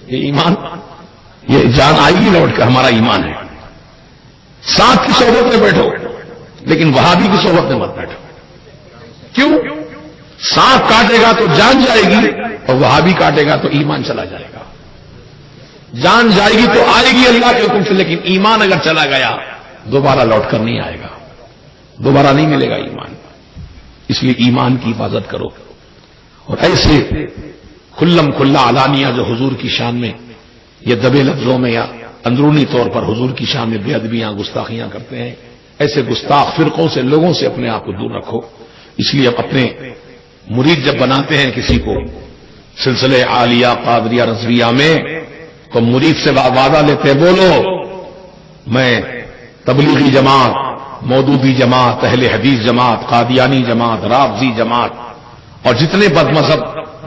یہ ایمان، یہ جان آئے گی لوٹ کر، ہمارا ایمان ہے. سانپ کی صحبت میں بیٹھو لیکن وہابی کی صحبت میں مت بیٹھو. کیوں؟ سانپ کاٹے گا تو جان جائے گی اور وہابی کاٹے گا تو ایمان چلا جائے گا. جان جائے گی تو آئے گی اللہ کے حکم سے، لیکن ایمان اگر چلا گیا دوبارہ لوٹ کر نہیں آئے گا، دوبارہ نہیں ملے گا ایمان. اس لیے ایمان کی حفاظت کرو. اور ایسے کھلم کھلا علانیہ جو حضور کی شان میں یہ دبے لفظوں میں یا اندرونی طور پر حضور کی شان میں بے ادبیاں گستاخیاں کرتے ہیں، ایسے گستاخ فرقوں سے لوگوں سے اپنے آپ کو دور رکھو. اس لیے اب اپنے مرید جب بناتے ہیں کسی کو سلسلے عالیہ قادریہ رضویہ میں تو مرید سے وعدہ لیتے ہیں، بولو میں تبلیغی جماعت، مودودی جماعت، اہل حدیث جماعت، قادیانی جماعت، رافضی جماعت اور جتنے بد مذہب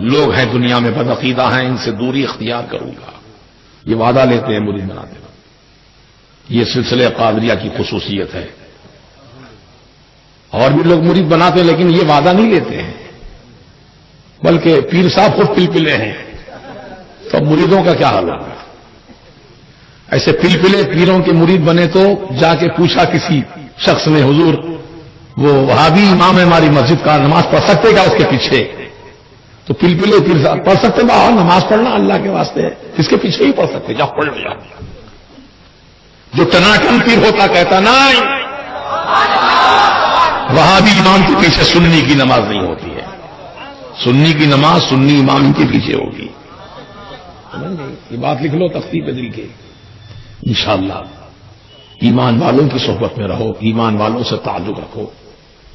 لوگ ہیں دنیا میں، بدعقیدہ ہیں، ان سے دوری اختیار کروں گا. یہ وعدہ لیتے ہیں مرید بناتے ہیں. یہ سلسلے قادریہ کی خصوصیت ہے. اور بھی لوگ مرید بناتے ہیں لیکن یہ وعدہ نہیں لیتے ہیں، بلکہ پیر صاحب خود پلپلے ہیں. تو مریدوں کا کیا حال ہوگا؟ ایسے پلپلے پیروں کے مرید بنے تو جا کے پوچھا کسی شخص نے، حضور وہ وہابی امام ہے ہماری مسجد کا، نماز پڑھ سکتے کیا اس کے پیچھے؟ تو پلپلے پیر صاحب، پڑھ سکتے باہر نماز پڑھنا اللہ کے واسطے ہے، اس کے پیچھے ہی پڑھ سکتے، جاؤ پڑھ لو جاؤ. جو ٹناٹن پیر ہوتا کہتا نہیں، وہابی امام کے پیچھے سنی کی نماز نہیں ہوتی ہے. سنی کی نماز سنی امام کے پیچھے ہوگی. یہ بات لکھ لو تختی پہ دل کے. انشاءاللہ ایمان والوں کی صحبت میں رہو، ایمان والوں سے تعلق رکھو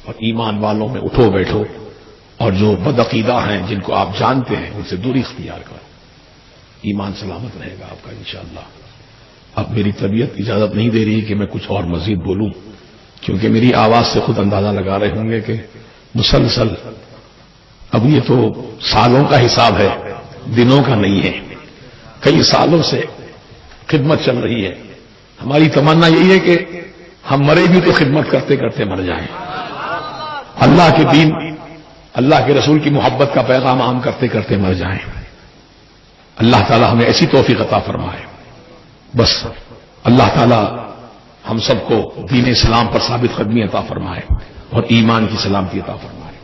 اور ایمان والوں میں اٹھو بیٹھو. اور جو بدعقیدہ ہیں جن کو آپ جانتے ہیں ان سے دوری اختیار کرو. ایمان سلامت رہے گا آپ کا انشاءاللہ. اب میری طبیعت اجازت نہیں دے رہی کہ میں کچھ اور مزید بولوں، کیونکہ میری آواز سے خود اندازہ لگا رہے ہوں گے کہ مسلسل اب یہ تو سالوں کا حساب ہے، دنوں کا نہیں ہے. کئی سالوں سے خدمت چل رہی ہے. ہماری تمنا یہی ہے کہ ہم مرے بھی تو خدمت کرتے کرتے مر جائیں. اللہ کے دین، اللہ کے رسول کی محبت کا پیغام عام کرتے کرتے مر جائیں. اللہ تعالی ہمیں ایسی توفیق عطا فرمائے. بس اللہ تعالی ہم سب کو دین اسلام پر ثابت قدمی عطا فرمائے اور ایمان کی سلامتی عطا فرمائے.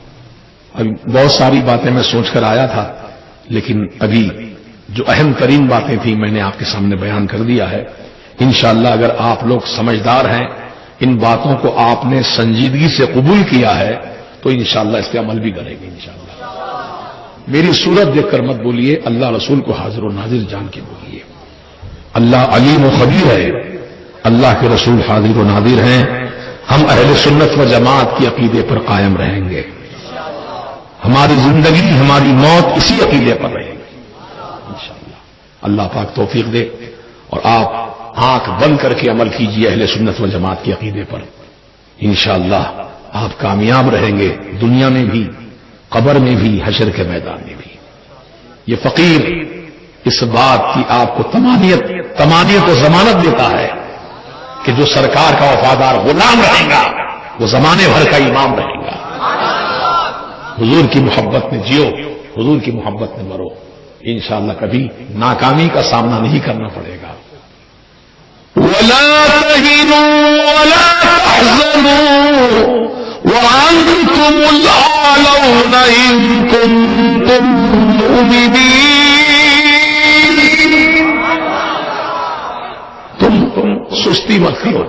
ابھی بہت ساری باتیں میں سوچ کر آیا تھا، لیکن ابھی جو اہم ترین باتیں تھیں میں نے آپ کے سامنے بیان کر دیا ہے. انشاءاللہ اگر آپ لوگ سمجھدار ہیں، ان باتوں کو آپ نے سنجیدگی سے قبول کیا ہے تو انشاءاللہ اس پہ عمل بھی کریں گے انشاءاللہ. میری صورت دیکھ کر مت بولیے، اللہ رسول کو حاضر و ناظر جان کے بولیے. اللہ علیم و خبیر ہے، اللہ کے رسول حاضر و ناظر ہیں. ہم اہل سنت و جماعت کی عقیدے پر قائم رہیں گے. ہماری زندگی، ہماری موت اسی عقیدے پر رہے گی انشاءاللہ. اللہ پاک توفیق دے اور آپ آنکھ بند کر کے عمل کیجیے اہل سنت و جماعت کے عقیدے پر. انشاءاللہ آپ کامیاب رہیں گے، دنیا میں بھی، قبر میں بھی، حشر کے میدان میں بھی. یہ فقیر اس بات کی آپ کو تمانیت و ضمانت دیتا ہے کہ جو سرکار کا وفادار غلام رہے گا وہ زمانے بھر کا امام رہے گا. حضور کی محبت میں جیو، حضور کی محبت میں مرو. انشاءاللہ کبھی ناکامی کا سامنا نہیں کرنا پڑے گا. ولا تهنوا ولا تحزنوا وأنتم الأعلون إن كنتم مؤمنين. تم سستی مت کرو،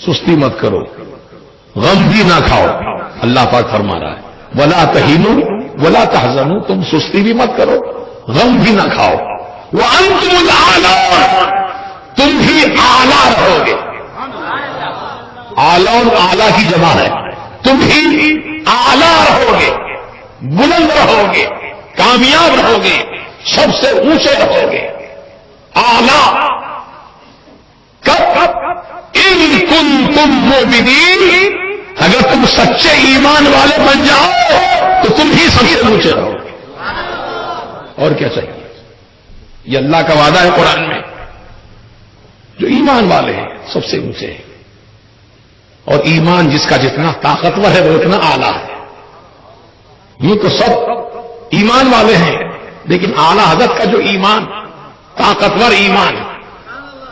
سستی مت کرو، غم بھی نہ کھاؤ. اللہ پاک فرما رہا ہے ولا تہینوا ولا تحزنوا، تم سستی بھی مت کرو، غم بھی نہ کھاؤ. وأنتم الأعلون، تم ہی اعلیٰ رہو گے. اعلون اعلیٰ کی جمع ہے. تم ہی اعلیٰ رہو گے، بلند رہو گے، کامیاب رہو گے، سب سے اونچے رہو گے. اعلیٰ کب؟ ان کنتم مؤمنین، اگر تم سچے ایمان والے بن جاؤ تو تم ہی سب سے اونچے رہو گے. اور کیا چاہیے؟ یہ اللہ کا وعدہ ہے قرآن میں. جو ایمان والے ہیں سب سے اونچے ہیں، اور ایمان جس کا جتنا طاقتور ہے وہ اتنا اعلیٰ ہے. یہ تو سب ایمان والے ہیں، لیکن اعلیٰ حضرت کا جو ایمان، طاقتور ایمان،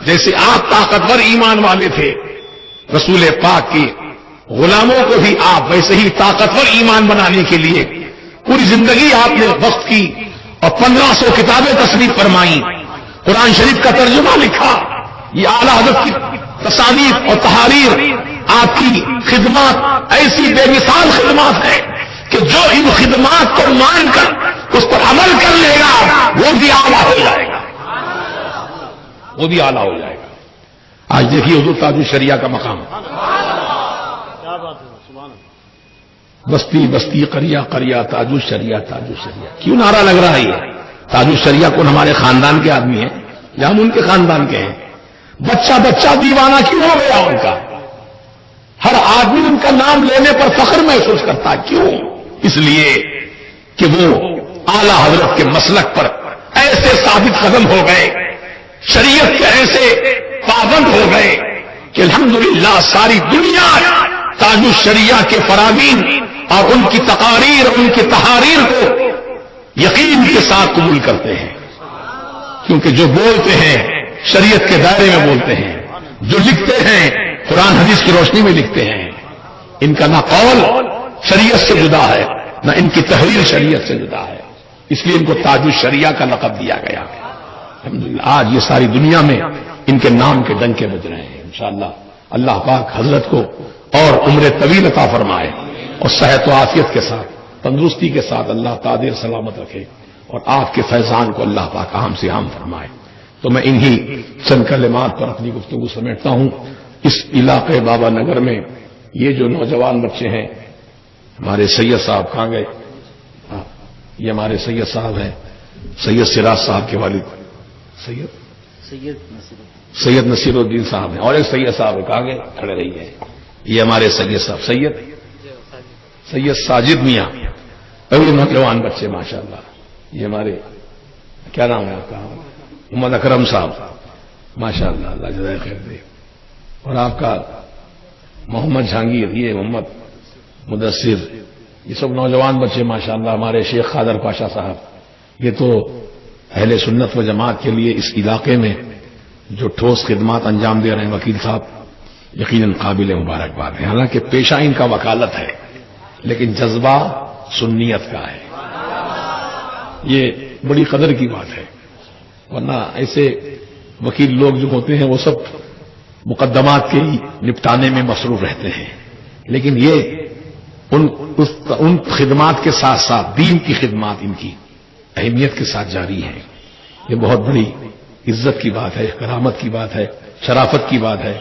جیسے آپ طاقتور ایمان والے تھے، رسول پاک کی غلاموں کو بھی آپ ویسے ہی طاقتور ایمان بنانے کے لیے پوری زندگی آپ نے وقت کی اور 1500 کتابیں تصنیف فرمائیں، قرآن شریف کا ترجمہ لکھا. یہ اعلیٰ حضرت کی تصانیف اور تحاریر، آپ کی خدمات ایسی بے مثال خدمات ہیں کہ جو ان خدمات کو مان کر اس پر عمل کر لے گا وہ بھی اعلیٰ ہو جائے گا، وہ بھی اعلیٰ ہو جائے گا. آج دیکھیے حضور تاج الشریعہ کا مقام. بستی بستی، قریہ قریہ، تاج الشریعہ تاج الشریعہ. کیوں نعرہ لگ رہا ہے یہ؟ تاج الشریعہ کون ہمارے خاندان کے آدمی ہیں یا ہم ان کے خاندان کے ہیں؟ بچہ بچہ دیوانہ کیوں ہو گیا ان کا؟ ہر آدمی ان کا نام لینے پر فخر محسوس کرتا ہے. کیوں؟ اس لیے کہ وہ اعلیٰ حضرت کے مسلک پر ایسے ثابت قدم ہو گئے، شریعت کے ایسے پابند ہو گئے کہ الحمدللہ ساری دنیا تاج الشریعہ کے فرامین اور ان کی تقاریر اور ان کی تحاریر کو یقین کے ساتھ قبول کرتے ہیں. کیونکہ جو بولتے ہیں شریعت کے دائرے میں بولتے ہیں، جو لکھتے ہیں قرآن حدیث کی روشنی میں لکھتے ہیں. ان کا نہ قول شریعت سے جدا ہے، نہ ان کی تحریر شریعت سے جدا ہے. اس لیے ان کو تاج الشریعہ کا لقب دیا گیا. الحمدللہ آج یہ ساری دنیا میں ان کے نام کے ڈنکے بج رہے ہیں. انشاءاللہ اللہ پاک حضرت کو اور عمر طویل عطا فرمائے اور صحت و عافیت کے ساتھ، تندرستی کے ساتھ اللہ تعالی سلامت رکھے اور آپ کے فیضان کو اللہ پاک عام سے عام فرمائے. تو میں انہی چند کلمات پر اپنی گفتگو سمیٹتا ہوں. اس علاقے بابا نگر میں یہ جو نوجوان بچے ہیں، ہمارے سید صاحب کہاں گئے؟ یہ ہمارے سید صاحب ہیں، سید سراج صاحب کے والد سید نصیر الدین صاحب ہیں، اور ایک سید صاحب ہے، آگے کھڑے رہی ہیں، یہ ہمارے سید صاحب سید ساجد میاں، ابھی نوجوان بچے ماشاءاللہ. یہ ہمارے کیا نام ہے آپ کا؟ محمد اکرم صاحب ماشاءاللہ، اللہ جزائے خیر دے. اور آپ کا محمد جہانگیر، یہ محمد مدثر، یہ سب نوجوان بچے ماشاءاللہ. ہمارے شیخ قادر پاشا صاحب، یہ تو اہل سنت و جماعت کے لیے اس علاقے میں جو ٹھوس خدمات انجام دے رہے ہیں وکیل صاحب، یقیناً قابل مبارکباد ہے. حالانکہ پیشہ ان کا وکالت ہے، لیکن جذبہ سنیت کا ہے. یہ بڑی قدر کی بات ہے، ورنہ ایسے وکیل لوگ جو ہوتے ہیں وہ سب مقدمات کے نپٹانے میں مصروف رہتے ہیں، لیکن یہ ان خدمات کے ساتھ ساتھ دین کی خدمات ان کی اہمیت کے ساتھ جاری ہیں. یہ بہت بڑی عزت کی بات ہے، کرامت کی بات ہے، شرافت کی بات ہے.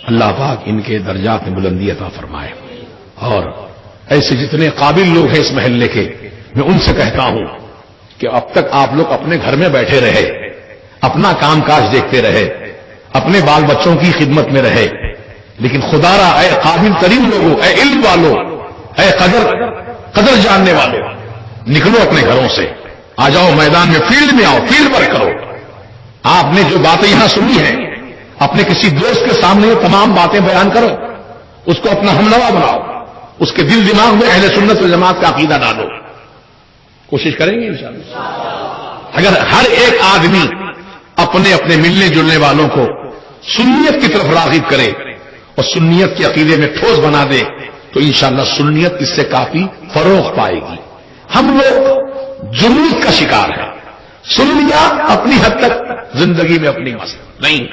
اللہ پاک ان کے درجات میں بلندی عطا فرمائے. اور ایسے جتنے قابل لوگ ہیں اس محلے کے، میں ان سے کہتا ہوں کہ اب تک آپ لوگ اپنے گھر میں بیٹھے رہے، اپنا کام کاج دیکھتے رہے، اپنے بال بچوں کی خدمت میں رہے، لیکن خدا را اے قابل ترین لوگوں، اے علم والوں، اے قدر جاننے والوں، نکلو اپنے گھروں سے، آ جاؤ میدان میں، فیلڈ میں آؤ، فیلڈ ورک کرو. آپ نے جو باتیں یہاں سنی ہیں اپنے کسی دوست کے سامنے یہ تمام باتیں بیان کرو، اس کو اپنا ہمنوا بناؤ، اس کے دل دماغ میں اہل سنت و جماعت کا عقیدہ ڈالو. کوشش کریں گے انشاءاللہ. اگر ہر ایک آدمی اپنے اپنے ملنے جلنے والوں کو سنیت کی طرف راغب کرے اور سنیت کے عقیدے میں ٹھوس بنا دے تو انشاءاللہ سنیت اس سے کافی فروغ پائے گی. ہم لوگ جمود کا شکار ہیں، سن لیا اپنی حد تک، زندگی میں اپنی مسئلہ نہیں.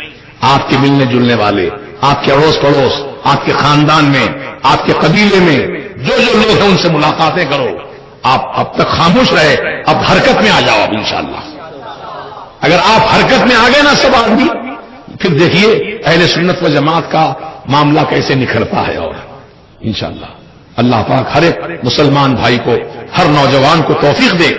آپ کے ملنے جلنے والے، آپ کے اڑوس پڑوس، آپ کے خاندان میں، آپ کے قبیلے میں جو لوگ ہیں ان سے ملاقاتیں کرو. آپ اب تک خاموش رہے، اب حرکت میں آ جاؤ اب انشاءاللہ. اگر آپ حرکت میں آ گئے نا سب آدمی، پھر دیکھیے اہل سنت و جماعت کا معاملہ کیسے نکھرتا ہے. اور انشاءاللہ اللہ پاک ہر ایک مسلمان بھائی کو، ہر نوجوان کو توفیق دے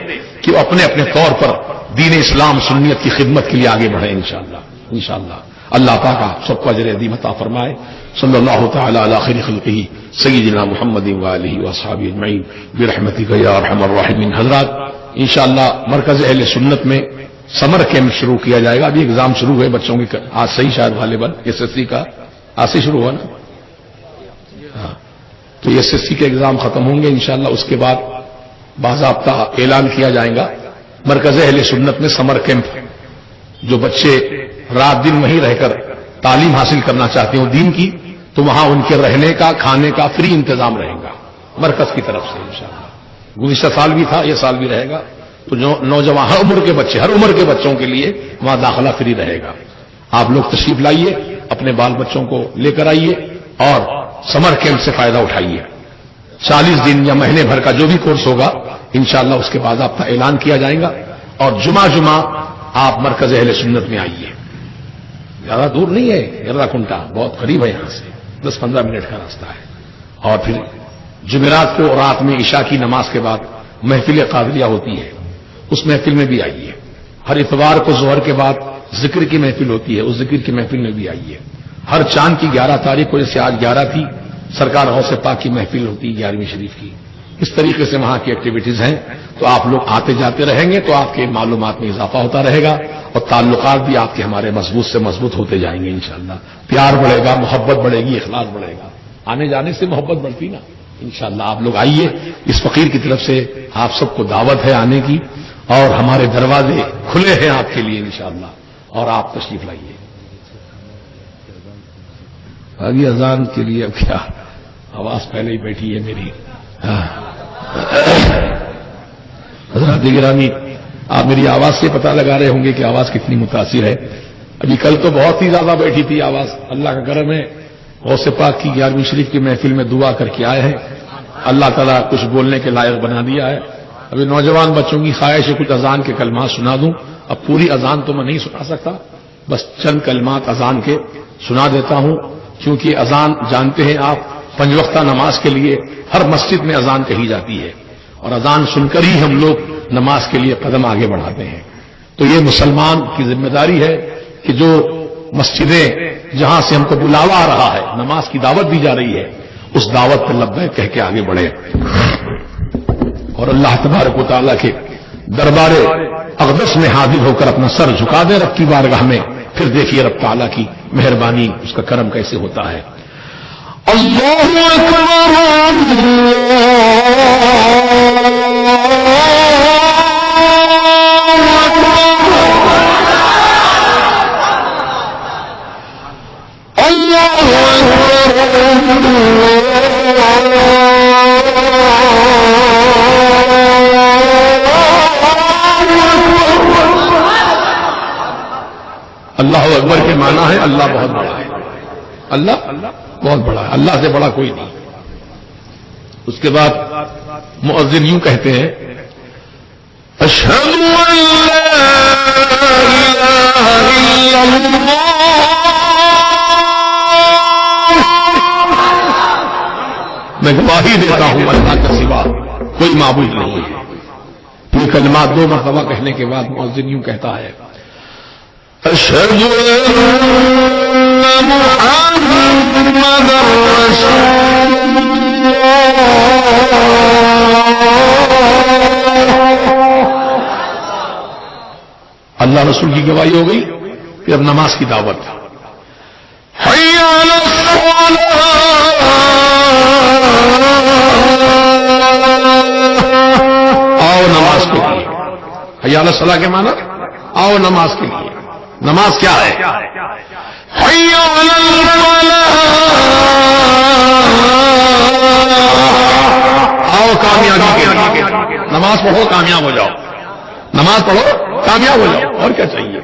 کہ وہ اپنے اپنے طور پر دین اسلام سنیت کی خدمت کے لیے آگے بڑھے انشاءاللہ. اللہ پاک آپ سب کو اجر عظیم عطا فرمائے. صلی اللہ تعالی علی خیر خلقہ سیدنا محمد وآلہ واصحابہ اجمعین برحمتک یا ارحم الراحمین. حضرات انشاءاللہ مرکز اہل سنت میں سمر کیمپ شروع کیا جائے گا. ابھی ایگزام شروع ہوئے بچوں کے، آج سے ہی شاید غالباً SSC کا آج سے شروع ہوا نا. ہاں، تو SSC کے ایگزام ختم ہوں گے انشاءاللہ. اس کے بعد باضابطہ اعلان کیا جائے گا مرکز اہل سنت میں سمر کیمپ. جو بچے رات دن وہیں رہ کر تعلیم حاصل کرنا چاہتے ہوں دین کی، تو وہاں ان کے رہنے کا، کھانے کا فری انتظام رہے گا مرکز کی طرف سے انشاءاللہ. گزشتہ سال بھی تھا، یہ سال بھی رہے گا. تو جو نوجوان ہر عمر کے بچوں کے لیے وہاں داخلہ فری رہے گا. آپ لوگ تشریف لائیے، اپنے بال بچوں کو لے کر آئیے اور سمر کیمپ سے فائدہ اٹھائیے. 40 دن یا مہینے بھر کا جو بھی کورس ہوگا انشاءاللہ اس کے بعد آپ کا اعلان کیا جائے گا. اور جمعہ آپ مرکز اہل سنت میں آئیے. زیادہ دور نہیں ہے، گرا کنٹا بہت قریب ہے، یہاں سے 10-15 منٹ کا راستہ ہے. اور پھر جمعرات کو رات میں عشاء کی نماز کے بعد محفل قادریہ ہوتی ہے، اس محفل میں بھی آئیے. ہر اتوار کو ظہر کے بعد ذکر کی محفل ہوتی ہے، اس ذکر کی محفل میں بھی آئیے. ہر چاند کی 11 تاریخ کو، جیسے آج 11 تھی، سرکار غوث پاک کی محفل ہوتی ہے 11ویں شریف کی. اس طریقے سے وہاں کی ایکٹیویٹیز ہیں. تو آپ لوگ آتے جاتے رہیں گے تو آپ کے معلومات میں اضافہ ہوتا رہے گا اور تعلقات بھی آپ کے ہمارے مضبوط سے مضبوط ہوتے جائیں گے انشاءاللہ. پیار بڑھے گا، محبت بڑھے گی، اخلاص بڑھے گا. آنے جانے سے محبت بڑھتی نا انشاءاللہ. آپ لوگ آئیے، اس فقیر کی طرف سے آپ سب کو دعوت ہے آنے کی، اور ہمارے دروازے کھلے ہیں آپ کے لیے انشاءاللہ. اور آپ تشریف لائیے. ابھی اذان کے لیے اب کیا آواز پہلے ہی بیٹھی ہے میری. حضرات گرامی، آپ میری آواز سے پتہ لگا رہے ہوں گے کہ آواز کتنی متاثر ہے. ابھی کل تو بہت ہی زیادہ بیٹھی تھی آواز. اللہ کا کرم ہے، غوث پاک کی 11ویں شریف کی محفل میں دعا کر کے آئے ہیں. اللہ تعالیٰ کچھ بولنے کے لائق بنا دیا ہے. ابھی نوجوان بچوں کی خواہش ہے کچھ اذان کے کلمات سنا دوں. اب پوری اذان تو میں نہیں سنا سکتا، بس چند کلمات اذان کے سنا دیتا ہوں. کیونکہ اذان جانتے ہیں آپ 5 وقتہ نماز کے لیے ہر مسجد میں اذان کہی جاتی ہے، اور اذان سن کر ہی ہم لوگ نماز کے لیے قدم آگے بڑھاتے ہیں. تو یہ مسلمان کی ذمہ داری ہے کہ جو مسجدیں جہاں سے ہم کو بلاوا آ رہا ہے، نماز کی دعوت دی جا رہی ہے، اس دعوت پر لبیک کہہ کے آگے بڑھے اور اللہ تبارک و تعالیٰ کے دربار اقدس میں حاضر ہو کر اپنا سر جھکا دیں رب کی بارگاہ میں. پھر دیکھیے رب تعالیٰ کی مہربانی، اس کا کرم کیسے ہوتا ہے. اللہ اکبر اللہ اکبر کے معنی ہے اللہ بہت بڑا ہے. اللہ بہت بڑا ہے، اللہ سے بڑا کوئی نہیں. اس کے بعد مؤذن یوں کہتے ہیں اشہد ان لا الہ الا اللہ، میں گواہی دیتا ہوں اللہ کا سوا کوئی معبود نہیں ہے. یہ کلمات 2 مرتبہ کہنے کے بعد مؤذن یوں کہتا ہے اشہد ان محمد رسول اللہ رسول کی گواہی ہو گئی. پھر اب نماز کی دعوت. حی علی الصلاۃ، آؤ نماز کے لیے. حی علی الصلاۃ کے معنی آؤ نماز کے لیے. نماز کیا ہے؟ حی علی الفلاح، آؤ کامیابی کے لیے. نماز پڑھو کامیاب ہو جاؤ، نماز پڑھو کامیاب ہو جاؤ، اور کیا چاہیے.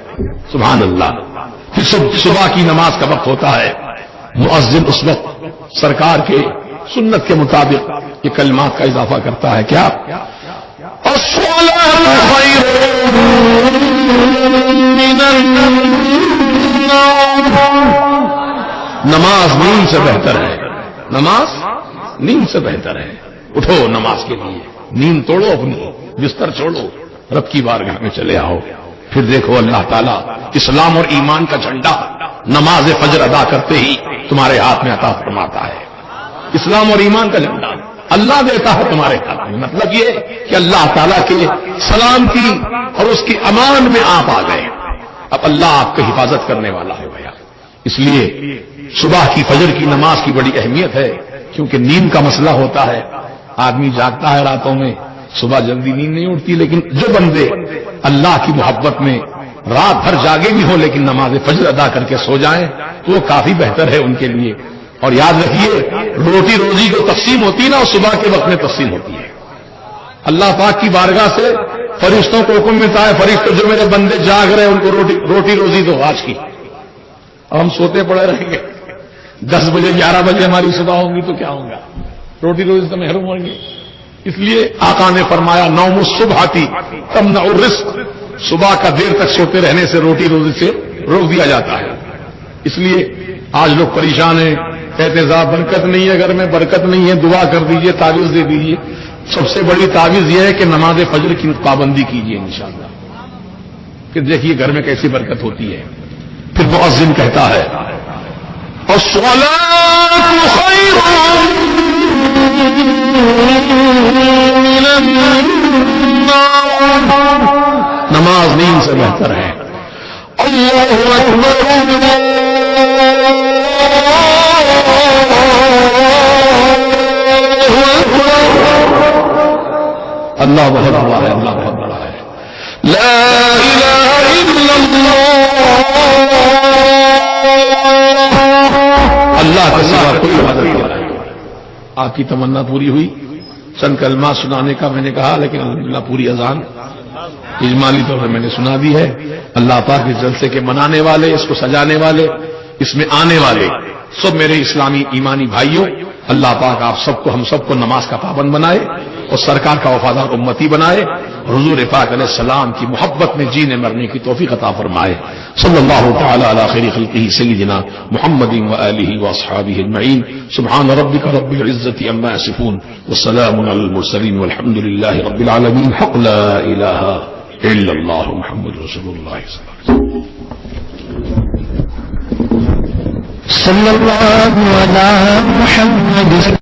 سبحان اللہ. پھر صبح کی نماز کا وقت ہوتا ہے. مؤذن اس وقت سرکار کے سنت کے مطابق یہ کلمات کا اضافہ کرتا ہے. کیا؟ الصلاۃ خیر من النوم، نماز نیند سے بہتر ہے. نماز نیند سے بہتر ہے. اٹھو نماز کے لیے، نیند توڑو، اپنی بستر چھوڑو، رب کی بارگاہ میں چلے آؤ. پھر دیکھو اللہ تعالیٰ اسلام اور ایمان کا جھنڈا نماز فجر ادا کرتے ہی تمہارے ہاتھ میں عطا فرماتا ہے. اسلام اور ایمان کا جھنڈا اللہ دیتا ہے تمہارے ہاتھ میں. مطلب یہ کہ اللہ تعالیٰ کے سلامتی اور اس کی امان میں آپ آ گئے. اب اللہ آپ کی حفاظت کرنے والا ہے بھیا. اس لیے صبح کی فجر کی نماز کی بڑی اہمیت ہے، کیونکہ نیند کا مسئلہ ہوتا ہے. آدمی جاگتا ہے راتوں میں، صبح جلدی نیند نہیں اٹھتی. لیکن جو بندے اللہ کی محبت میں رات بھر جاگے بھی ہوں لیکن نماز فجر ادا کر کے سو جائیں تو وہ کافی بہتر ہے ان کے لیے. اور یاد رکھیے روٹی روزی جو تقسیم ہوتی ہے نا، وہ صبح کے وقت میں تقسیم ہوتی ہے. اللہ پاک کی بارگاہ سے فرشتوں کو حکم ملتا ہے، فرشتوں جو میرے بندے جاگ رہے ہیں ان کو روٹی روزی دو آج کی. اب ہم سوتے پڑے رہیں گے، 10 بجے 11 بجے ہماری صبح ہوں گی تو کیا ہوگا؟ روٹی روزی سے محروم ہوں گے. اس لیے آقا نے فرمایا نوم الصبح تمنع الرزق، صبح کا دیر تک سوتے رہنے سے روٹی روزی سے روک دیا جاتا ہے. اس لیے آج لوگ پریشان ہیں، کہتے ہیں صاحب برکت نہیں ہے گھر میں، برکت نہیں ہے، دعا کر دیجئے، تعویذ دے دیجئے. سب سے بڑی تعویذ یہ ہے کہ نماز فجر کی پابندی کیجئے انشاءاللہ. پھر دیکھیے گھر میں کیسی برکت ہوتی ہے. پھر مؤذن کہتا ہے الصلاۃ خیر من النوم، نماز نیند سے بہتر ہے. اللہ اکبر اللہ بہت بڑا ہے، اللہ بہت بڑا ہے. لا الہ الا اللہ کے سوا کوئی عبادت نہیں. آپ کی تمنا پوری ہوئی. چند کلمات سنانے کا میں نے کہا، لیکن الحمدللہ پوری اذان اجمالی طور پر میں نے سنا دی ہے. اللہ پاک اس جلسے کے منانے والے، اس کو سجانے والے، اس میں آنے والے سب میرے اسلامی ایمانی بھائیوں، اللہ پاک آپ سب کو، ہم سب کو نماز کا پابند بنائے اور سرکار کا وفادار امتی بنائے اور حضور پاک علیہ السلام کی محبت میں جینے مرنے کی توفیق عطا فرمائے. صلی اللہ تعالی علی خیر خلقہ سیدنا محمد وآلہ واصحابہ اجمعین. سبحان ربک رب العزة عما یصفون والسلام علی المرسلین والحمد للہ رب العالمین. حق لا الہ الا اللہ محمد رسول اللہ صلی اللہ علیہ وسلم. صلی اللہ علی محمد